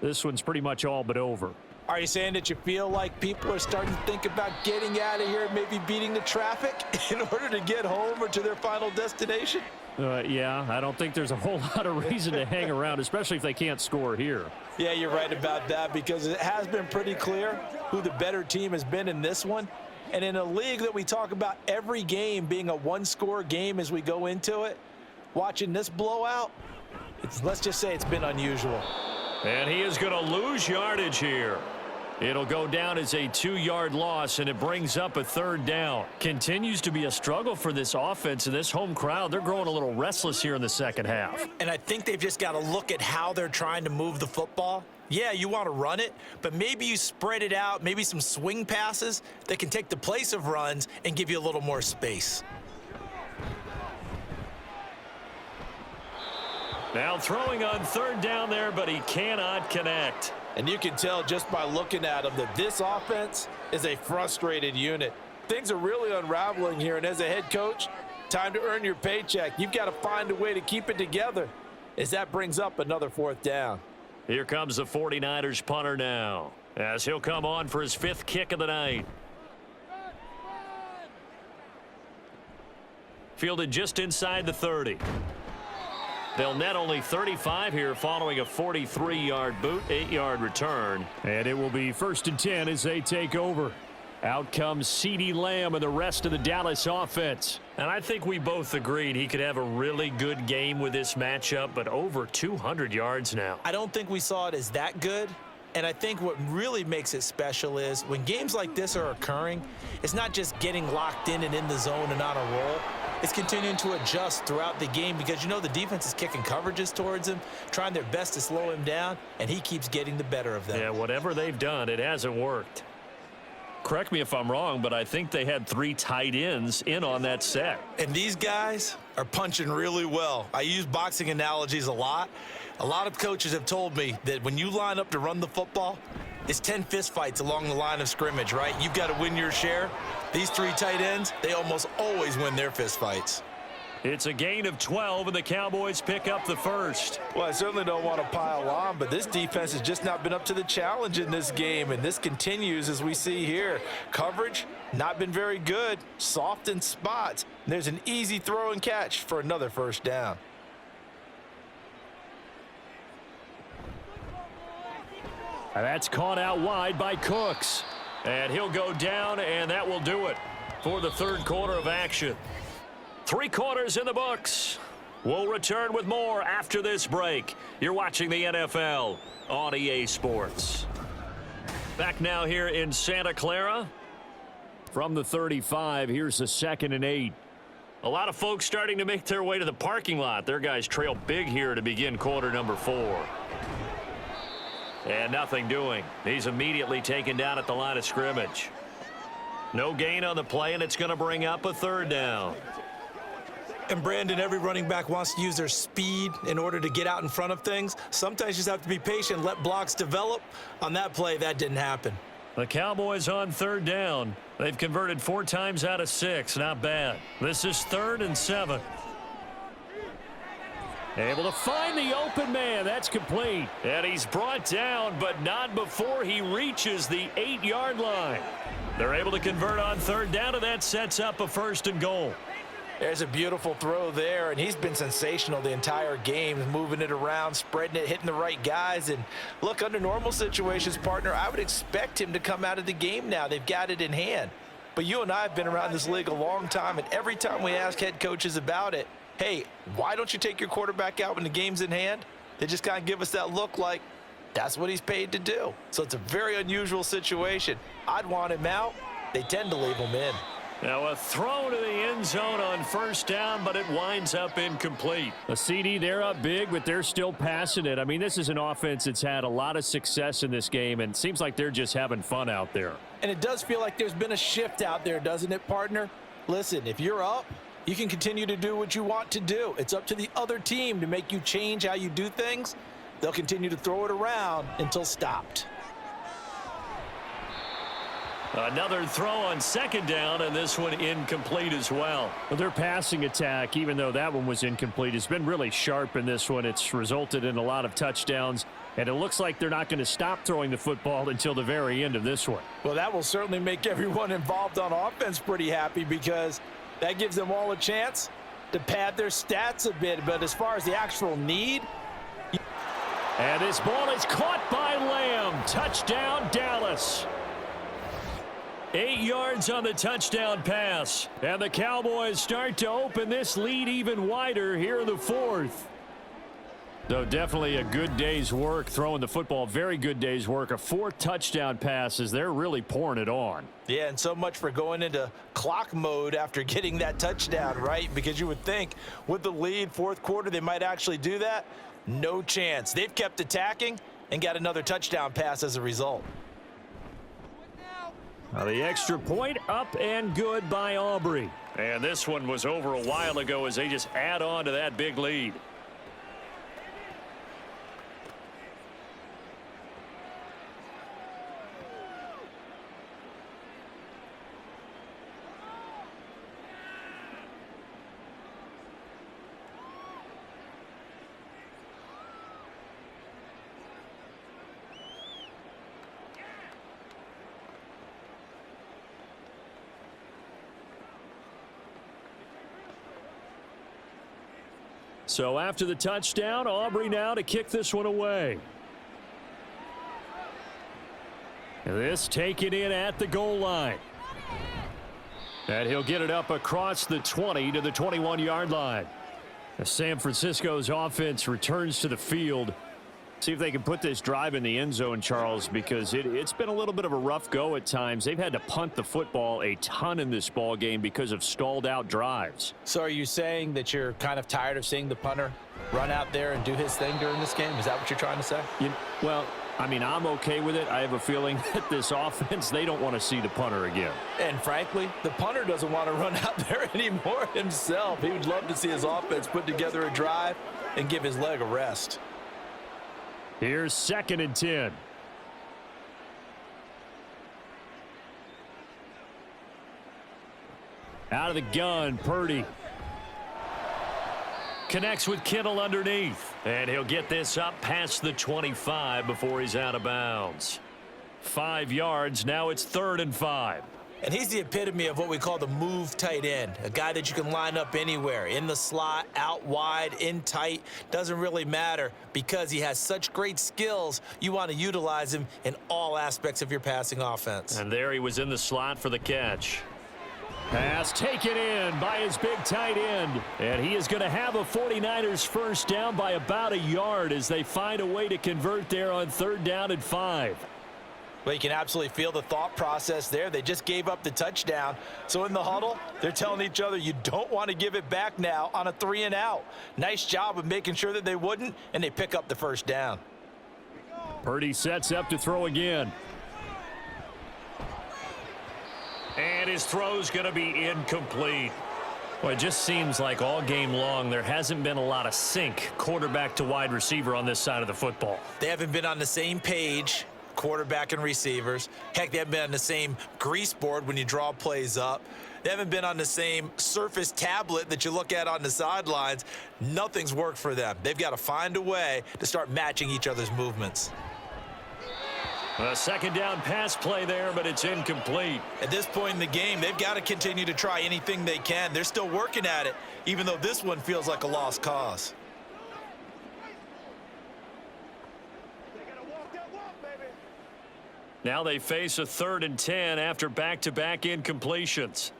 this one's pretty much all but over. Are you saying that you feel like people are starting to think about getting out of here, maybe beating the traffic in order to get home or to their final destination? Yeah, I don't think there's a whole lot of reason to hang around, especially if they can't score here. Yeah, you're right about that, because it has been pretty clear who the better team has been in this one. And in a league that we talk about every game being a one-score game as we go into it, watching this blowout, let's just say it's been unusual. And he is going to lose yardage here. It'll go down as a 2-yard loss, and it brings up a 3rd down. Continues to be a struggle for this offense, and this home crowd, they're growing a little restless here in the second half. And I think they've just got to look at how they're trying to move the football. Yeah, you want to run it, but maybe you spread it out, maybe some swing passes that can take the place of runs and give you a little more space. Now throwing on 3rd down there, but he cannot connect. And you can tell just by looking at him that this offense is a frustrated unit. Things are really unraveling here, and as a head coach, time to earn your paycheck. You've got to find a way to keep it together as that brings up another 4th down. Here comes the 49ers punter now, as he'll come on for his 5th kick of the night. Fielded just inside the 30. They'll net only 35 here following a 43-yard boot, 8-yard return. And it will be 1st and 10 as they take over. Out comes CeeDee Lamb and the rest of the Dallas offense. And I think we both agreed he could have a really good game with this matchup, but over 200 yards now. I don't think we saw it as that good. And I think what really makes it special is when games like this are occurring, it's not just getting locked in and in the zone and on a roll. It's continuing to adjust throughout the game because, you know, the defense is kicking coverages towards him, trying their best to slow him down, and he keeps getting the better of them. Yeah, whatever they've done, it hasn't worked. Correct me if I'm wrong, but I think they had 3 tight ends in on that set. And these guys are punching really well. I use boxing analogies a lot. A lot of coaches have told me that when you line up to run the football, it's 10 fistfights along the line of scrimmage, right? You've got to win your share. These 3 tight ends, they almost always win their fistfights. It's a gain of 12, and the Cowboys pick up the 1st. Well, I certainly don't want to pile on, but this defense has just not been up to the challenge in this game, and this continues as we see here. Coverage, not been very good, soft in spots. There's an easy throw and catch for another 1st down. And that's caught out wide by Cooks. And he'll go down, and that will do it for the 3rd quarter of action. 3 quarters in the books. We'll return with more after this break. You're watching the NFL on EA Sports. Back now here in Santa Clara. From the 35, here's the 2nd and 8. A lot of folks starting to make their way to the parking lot. Their guys trail big here to begin quarter number 4. And nothing doing. He's immediately taken down at the line of scrimmage. No gain on the play, and it's going to bring up a 3rd down. And Brandon, every running back wants to use their speed in order to get out in front of things. Sometimes you just have to be patient, let blocks develop. On that play, that didn't happen. The Cowboys on 3rd down. They've converted 4 times out of 6. Not bad. This is 3rd and 7. Able to find the open man. That's complete. And he's brought down, but not before he reaches the 8-yard line. They're able to convert on 3rd down, and that sets up a 1st and goal. There's a beautiful throw there, and he's been sensational the entire game, moving it around, spreading it, hitting the right guys. And look, under normal situations, partner, I would expect him to come out of the game now. They've got it in hand. But you and I have been around this league a long time, and every time we ask head coaches about it, hey, why don't you take your quarterback out when the game's in hand? They just kind of give us that look like that's what he's paid to do. So it's a very unusual situation. I'd want him out. They tend to leave him in. Now a throw to the end zone on first down, but it winds up incomplete. A CD, they're up big, but they're still passing it. I mean, this is an offense that's had a lot of success in this game, and it seems like they're just having fun out there. And it does feel like there's been a shift out there, doesn't it, partner? Listen, if you're up, you can continue to do what you want to do. It's up to the other team to make you change how you do things. They'll continue to throw it around until stopped. Another throw on second down, and this one incomplete as well. Well, their passing attack, even though that one was incomplete, has been really sharp in this one. It's resulted in a lot of touchdowns, and it looks like they're not going to stop throwing the football until the very end of this one. Well, that will certainly make everyone involved on offense pretty happy because that gives them all a chance to pad their stats a bit. But as far as the actual need... And this ball is caught by Lamb. Touchdown, Dallas. 8 yards on the touchdown pass. And the Cowboys start to open this lead even wider here in the fourth. Though definitely a good day's work throwing the football. Very good day's work. A 4 touchdown passes. They're really pouring it on. Yeah, and so much for going into clock mode after getting that touchdown, right? Because you would think with the lead, fourth quarter, they might actually do that. No chance. They've kept attacking and got another touchdown pass as a result. Now the extra point up and good by Aubrey. And this one was over a while ago as they just add on to that big lead. So after the touchdown, Aubrey now to kick this one away. This taken in at the goal line. And he'll get it up across the 20 to the 21-yard line. As San Francisco's offense returns to the field. See if they can put this drive in the end zone, Charles, because it's been a little bit of a rough go at times. They've had to punt the football a ton in this ball game because of stalled out drives. So are you saying that you're kind of tired of seeing the punter run out there and do his thing during this game? Is that what you're trying to say? Well, I mean, I'm okay with it. I have a feeling that this offense, they don't want to see the punter again. And frankly, the punter doesn't want to run out there anymore himself. He would love to see his offense put together a drive and give his leg a rest. Here's 2nd and 10. Out of the gun, Purdy. Connects with Kittle underneath. And he'll get this up past the 25 before he's out of bounds. 5 yards. Now it's 3rd and 5. And he's the epitome of what we call the move tight end, a guy that you can line up anywhere, in the slot, out wide, in tight, doesn't really matter because he has such great skills. You want to utilize him in all aspects of your passing offense. And there he was in the slot for the catch. Pass taken in by his big tight end. And he is going to have a 49ers first down by about a yard as they find a way to convert there on 3rd down and 5. Well, you can absolutely feel the thought process there. They just gave up the touchdown. So in the huddle, they're telling each other, you don't want to give it back now on a 3 and out. Nice job of making sure that they wouldn't, and they pick up the first down. Purdy sets up to throw again. And his throw's going to be incomplete. Well, it just seems like all game long there hasn't been a lot of sync quarterback to wide receiver on this side of the football. They haven't been on the same page, quarterback and receivers. Heck, they haven't been on the same grease board when you draw plays up. They haven't been on the same surface tablet that you look at on the sidelines. Nothing's worked for them. They've got to find a way to start matching each other's movements. A 2nd down pass play there, but it's incomplete. At this point in the game, they've got to continue to try anything they can. They're still working at it, even though this one feels like a lost cause. Now they face a 3rd and 10 after back-to-back incompletions.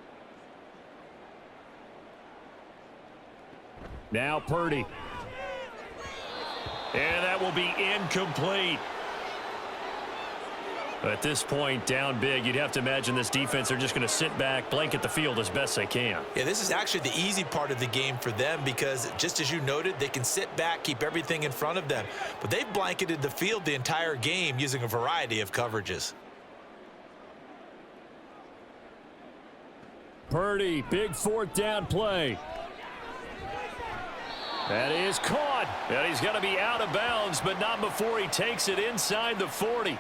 Now Purdy. And that will be incomplete. At this point, down big, you'd have to imagine this defense are just going to sit back, blanket the field as best they can. Yeah, this is actually the easy part of the game for them because, just as you noted, they can sit back, keep everything in front of them. But they've blanketed the field the entire game using a variety of coverages. Purdy, big fourth down play. That is caught. And he's going to be out of bounds, but not before he takes it inside the 40.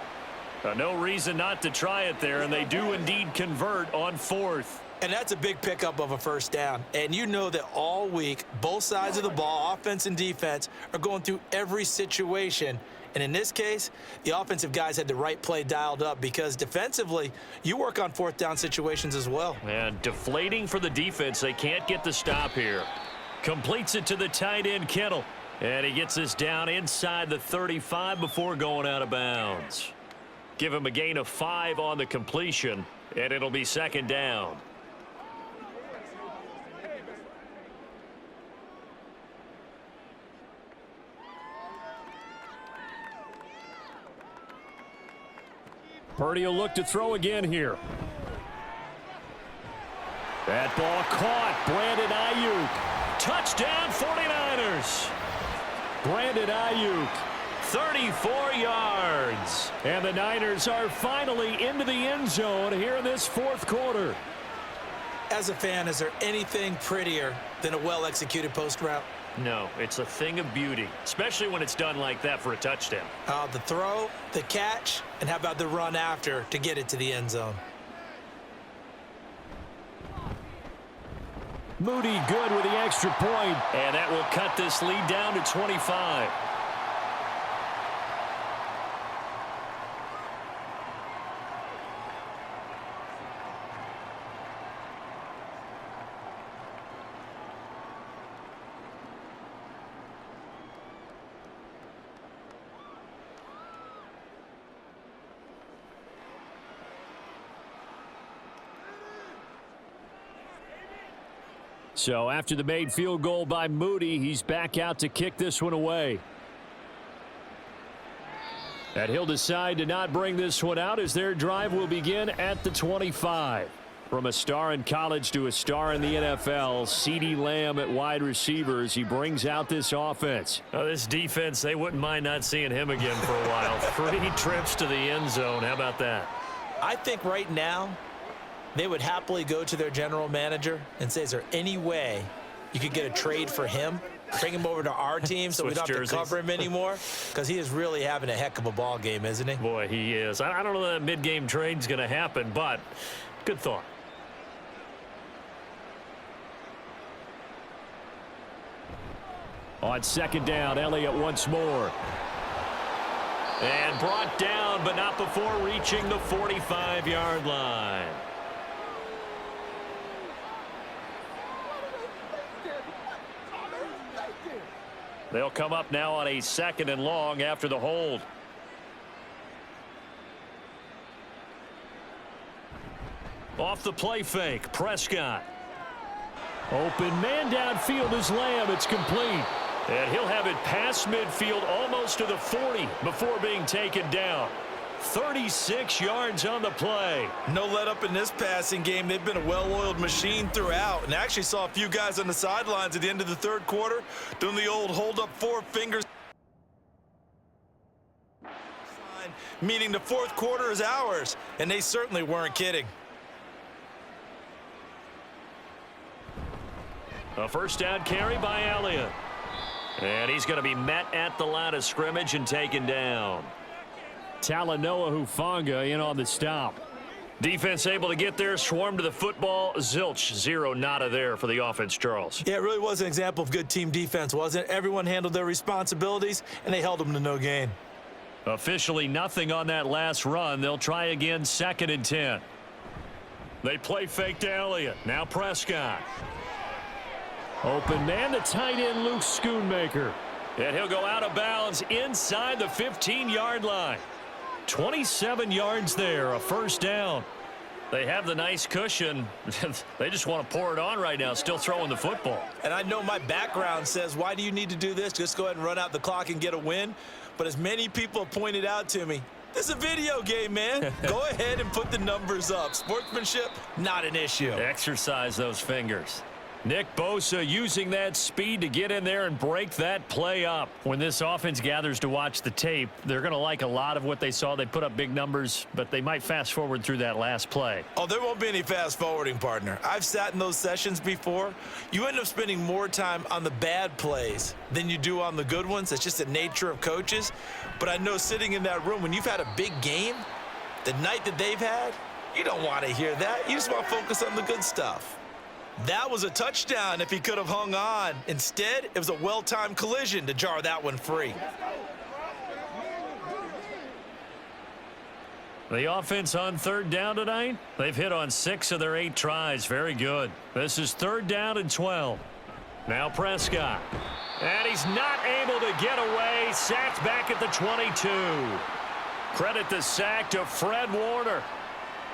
No reason not to try it there, and they do indeed convert on fourth. And that's a big pickup of a first down. And you know that all week, both sides of the ball, offense and defense, are going through every situation. And in this case, the offensive guys had the right play dialed up because defensively, you work on fourth down situations as well. And deflating for the defense. They can't get the stop here. Completes it to the tight end, Kittle. And he gets this down inside the 35 before going out of bounds. Give him a gain of 5 on the completion, and it'll be second down. Purdy will look to throw again here. That ball caught. Brandon Ayuk. Touchdown 49ers. Brandon Ayuk. 34 yards. And the Niners are finally into the end zone here in this fourth quarter. As a fan, is there anything prettier than a well-executed post route? No, it's a thing of beauty, especially when it's done like that for a touchdown. The throw, the catch, and how about the run after to get it to the end zone? Moody good with the extra point, and that will cut this lead down to 25. So after the made field goal by Moody, he's back out to kick this one away. And he'll decide to not bring this one out as their drive will begin at the 25. From a star in college to a star in the NFL, CeeDee Lamb at wide receivers, he brings out this offense. This defense, they wouldn't mind not seeing him again for a while. 3 trips to the end zone. How about that? I think right now, they would happily go to their general manager and say, is there any way you could get a trade for him? Bring him over to our team so we don't have to cover him anymore? Because he is really having a heck of a ball game, isn't he? Boy, he is. I don't know that mid-game trade's going to happen, but good thought. On second down, Elliott once more. And brought down, but not before reaching the 45-yard line. They'll come up now on a 2nd and long after the hold. Off the play fake, Prescott. Open man downfield is Lamb. It's complete. And he'll have it past midfield almost to the 40 before being taken down. 36 yards on the play. No let up in this passing game. They've been a well-oiled machine throughout. And I actually saw a few guys on the sidelines at the end of the third quarter doing the old hold up 4 fingers. Meaning the fourth quarter is ours. And they certainly weren't kidding. A first down carry by Elliott. And he's going to be met at the line of scrimmage and taken down. Talanoa Hufanga in on the stop. Defense able to get there, swarm to the football. Zilch, 0 nada there for the offense, Charles. Yeah, it really was an example of good team defense, wasn't it? Everyone handled their responsibilities, and they held them to no gain. Officially nothing on that last run. They'll try again, 2nd and 10. They play fake to Elliott. Now Prescott. Open man to tight end Luke Schoonmaker. And he'll go out of bounds inside the 15-yard line. 27 yards there, a first down. They have the nice cushion. They just want to pour it on right now, still throwing the football. And I know my background says, why do you need to do this? Just go ahead and run out the clock and get a win. But as many people have pointed out to me, This is a video game, man. Go ahead and put the numbers up. Sportsmanship, not an issue. Exercise those fingers. Nick Bosa using that speed to get in there and break that play up. When this offense gathers to watch the tape, they're going to like a lot of what they saw. They put up big numbers, but they might fast forward through that last play. Oh, there won't be any fast forwarding, partner. I've sat in those sessions before. You end up spending more time on the bad plays than you do on the good ones. That's just the nature of coaches. But I know sitting in that room, when you've had a big game, the night that they've had, you don't want to hear that. You just want to focus on the good stuff. That was a touchdown if he could have hung on. Instead, it was a well-timed collision to jar that one free. The offense on third down tonight, they've hit on 6 of their 8 tries. Very good. This is 3rd down and 12. Now Prescott. And he's not able to get away. Sacked back at the 22. Credit the sack to Fred Warner.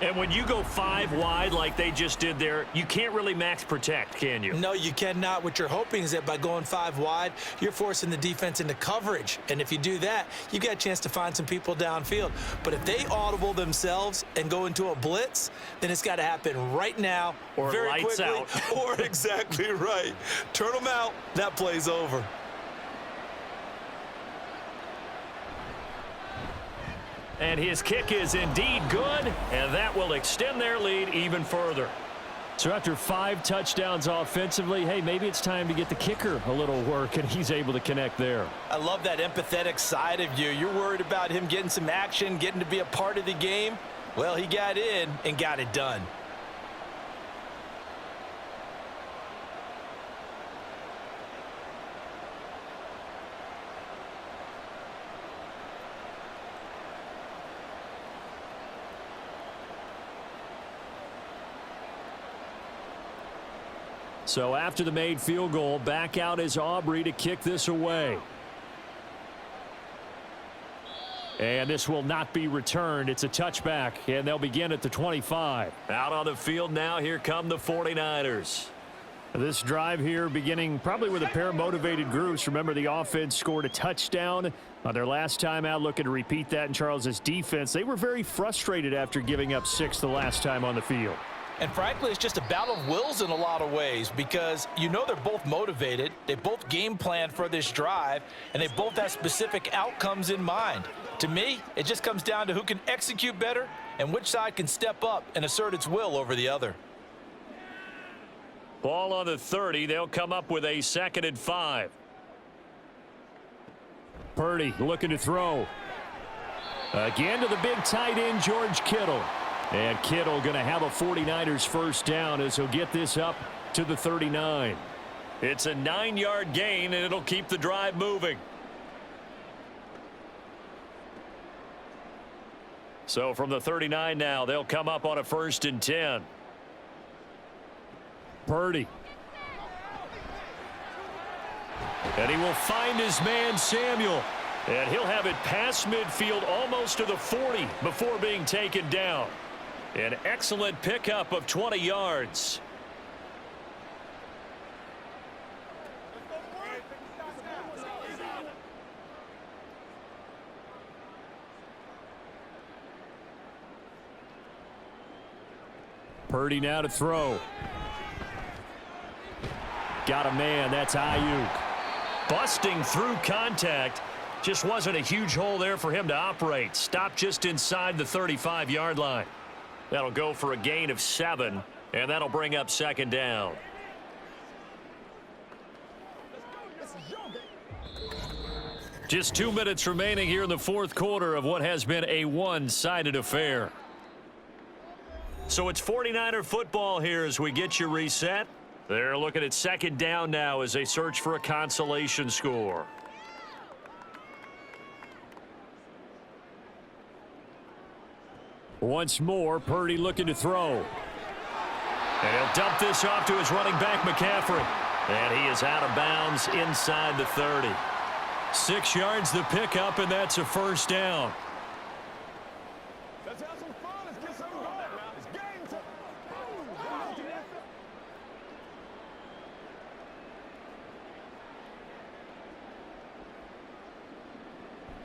And when you go 5 wide like they just did there, you can't really max protect, can you? No, you cannot. What you're hoping is that by going 5 wide, you're forcing the defense into coverage. And if you do that, you got a chance to find some people downfield. But if they audible themselves and go into a blitz, then it's got to happen right now, or very lights quickly, out. Or exactly right. Turn them out. That play's over. And his kick is indeed good, and that will extend their lead even further. So after 5 touchdowns offensively, hey, maybe it's time to get the kicker a little work, and he's able to connect there. I love that empathetic side of you. You're worried about him getting some action, getting to be a part of the game. Well, he got in and got it done. So after the made field goal, back out is Aubrey to kick this away. And this will not be returned. It's a touchback, and they'll begin at the 25. Out on the field now, here come the 49ers. This drive here beginning probably with a pair of motivated groups. Remember, the offense scored a touchdown on their last time out, looking to repeat that in Charles's defense. They were very frustrated after giving up 6 the last time on the field. And frankly, it's just a battle of wills in a lot of ways because you know they're both motivated. They both game planned for this drive, and they both have specific outcomes in mind. To me, it just comes down to who can execute better and which side can step up and assert its will over the other. Ball on the 30. They'll come up with a 2nd and 5. Purdy looking to throw. Again to the big tight end, George Kittle. And Kittle going to have a 49ers first down as he'll get this up to the 39. It's a 9-yard gain, and it'll keep the drive moving. So from the 39 now, they'll come up on a 1st and 10. Purdy. And he will find his man, Samuel. And he'll have it past midfield almost to the 40 before being taken down. An excellent pickup of 20 yards. Purdy now to throw. Got a man. That's Ayuk. Busting through contact. Just wasn't a huge hole there for him to operate. Stopped just inside the 35-yard line. That'll go for a gain of 7, and that'll bring up 2nd down. Just 2 minutes remaining here in the 4th quarter of what has been a one-sided affair. So it's 49er football here as we get you reset. They're looking at 2nd down now as they search for a consolation score. Once more, Purdy looking to throw. And he'll dump this off to his running back, McCaffrey. And he is out of bounds inside the 30. 6 yards the pickup, and that's a 1st down. Let's have some fun. Let's get something going. It's game time.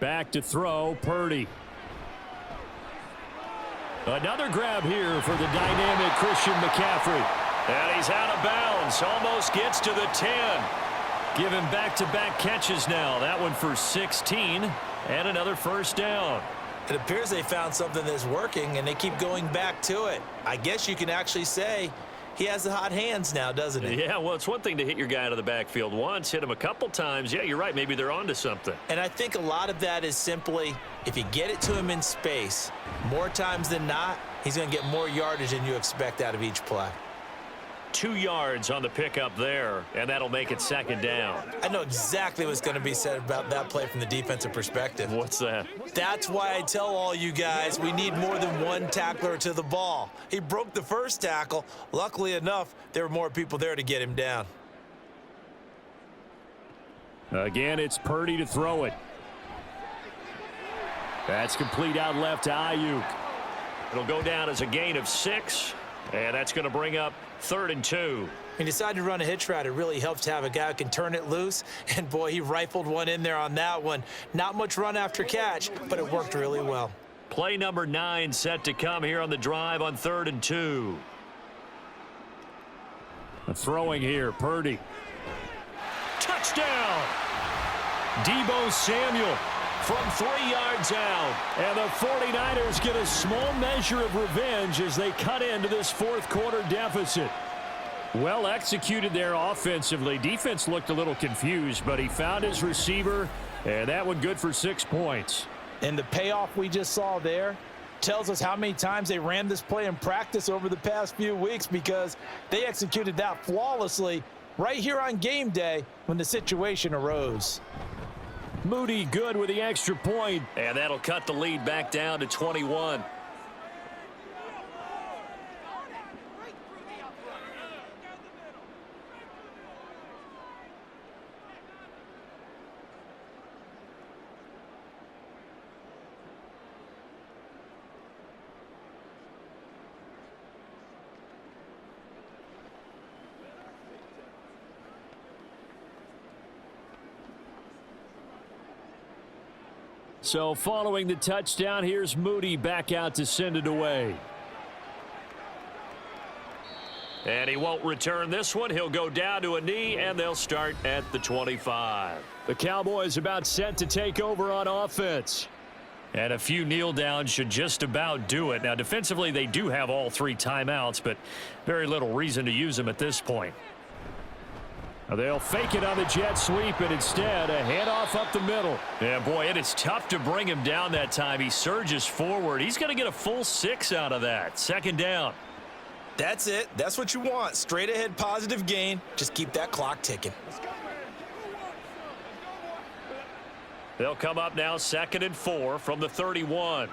Back to throw, Purdy. Another grab here for the dynamic Christian McCaffrey. And he's out of bounds. Almost gets to the 10. Give him back-to-back catches now. That one for 16 and another first down. It appears they found something that's working, and they keep going back to it. I guess you can actually say he has the hot hands now, doesn't he? Yeah, well, it's one thing to hit your guy out of the backfield once, hit him a couple times. Yeah, you're right. Maybe they're onto something. And I think a lot of that is simply if you get it to him in space, more times than not, he's going to get more yardage than you expect out of each play. 2 yards on the pickup there, and that'll make it second down. I know exactly what's going to be said about that play from the defensive perspective. What's that? That's why I tell all you guys we need more than one tackler to the ball. He broke the first tackle. Luckily enough, there were more people there to get him down. Again, it's Purdy to throw it. That's complete out left to Ayuk. It'll go down as a gain of 6, and that's going to bring up 3rd and 2. He decided to run a hitch route. It really helps to have a guy who can turn it loose. And, boy, he rifled one in there on that one. Not much run after catch, but it worked really well. Play number 9 set to come here on the drive on 3rd and 2. Throwing here, Purdy. Touchdown! Deebo Samuel from 3 yards out. And the 49ers get a small measure of revenge as they cut into this fourth quarter deficit. Well executed there offensively. Defense looked a little confused, but he found his receiver, and that one good for 6 points. And the payoff we just saw there tells us how many times they ran this play in practice over the past few weeks, because they executed that flawlessly right here on game day when the situation arose. Moody good with the extra point. And that'll cut the lead back down to 21. So following the touchdown, here's Moody back out to send it away. And he won't return this one. He'll go down to a knee, and they'll start at the 25. The Cowboys about set to take over on offense. And a few kneel downs should just about do it. Now, defensively, they do have all 3 timeouts, but very little reason to use them at this point. They'll fake it on the jet sweep, and instead a handoff up the middle. Yeah, boy, it is tough to bring him down that time. He surges forward. He's going to get a full 6 out of that. 2nd down. That's it. That's what you want. Straight ahead positive gain. Just keep that clock ticking. They'll come up now 2nd and 4 from the 31.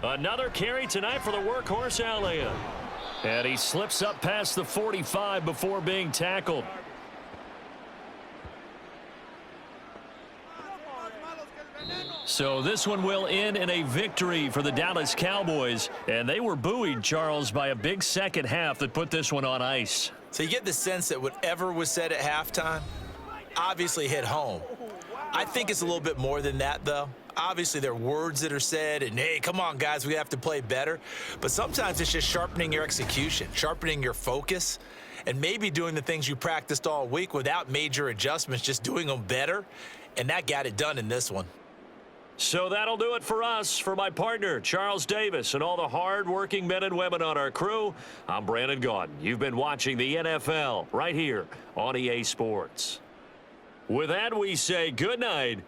Another carry tonight for the workhorse Elliott. And he slips up past the 45 before being tackled. So this one will end in a victory for the Dallas Cowboys. And they were buoyed, Charles, by a big second half that put this one on ice. So you get the sense that whatever was said at halftime obviously hit home. I think it's a little bit more than that, though. Obviously, there are words that are said, and, hey, come on, guys, we have to play better. But sometimes it's just sharpening your execution, sharpening your focus, and maybe doing the things you practiced all week without major adjustments, just doing them better. And that got it done in this one. So that'll do it for us. For my partner, Charles Davis, and all the hard-working men and women on our crew, I'm Brandon Gaudin. You've been watching the NFL right here on EA Sports. With that, we say good night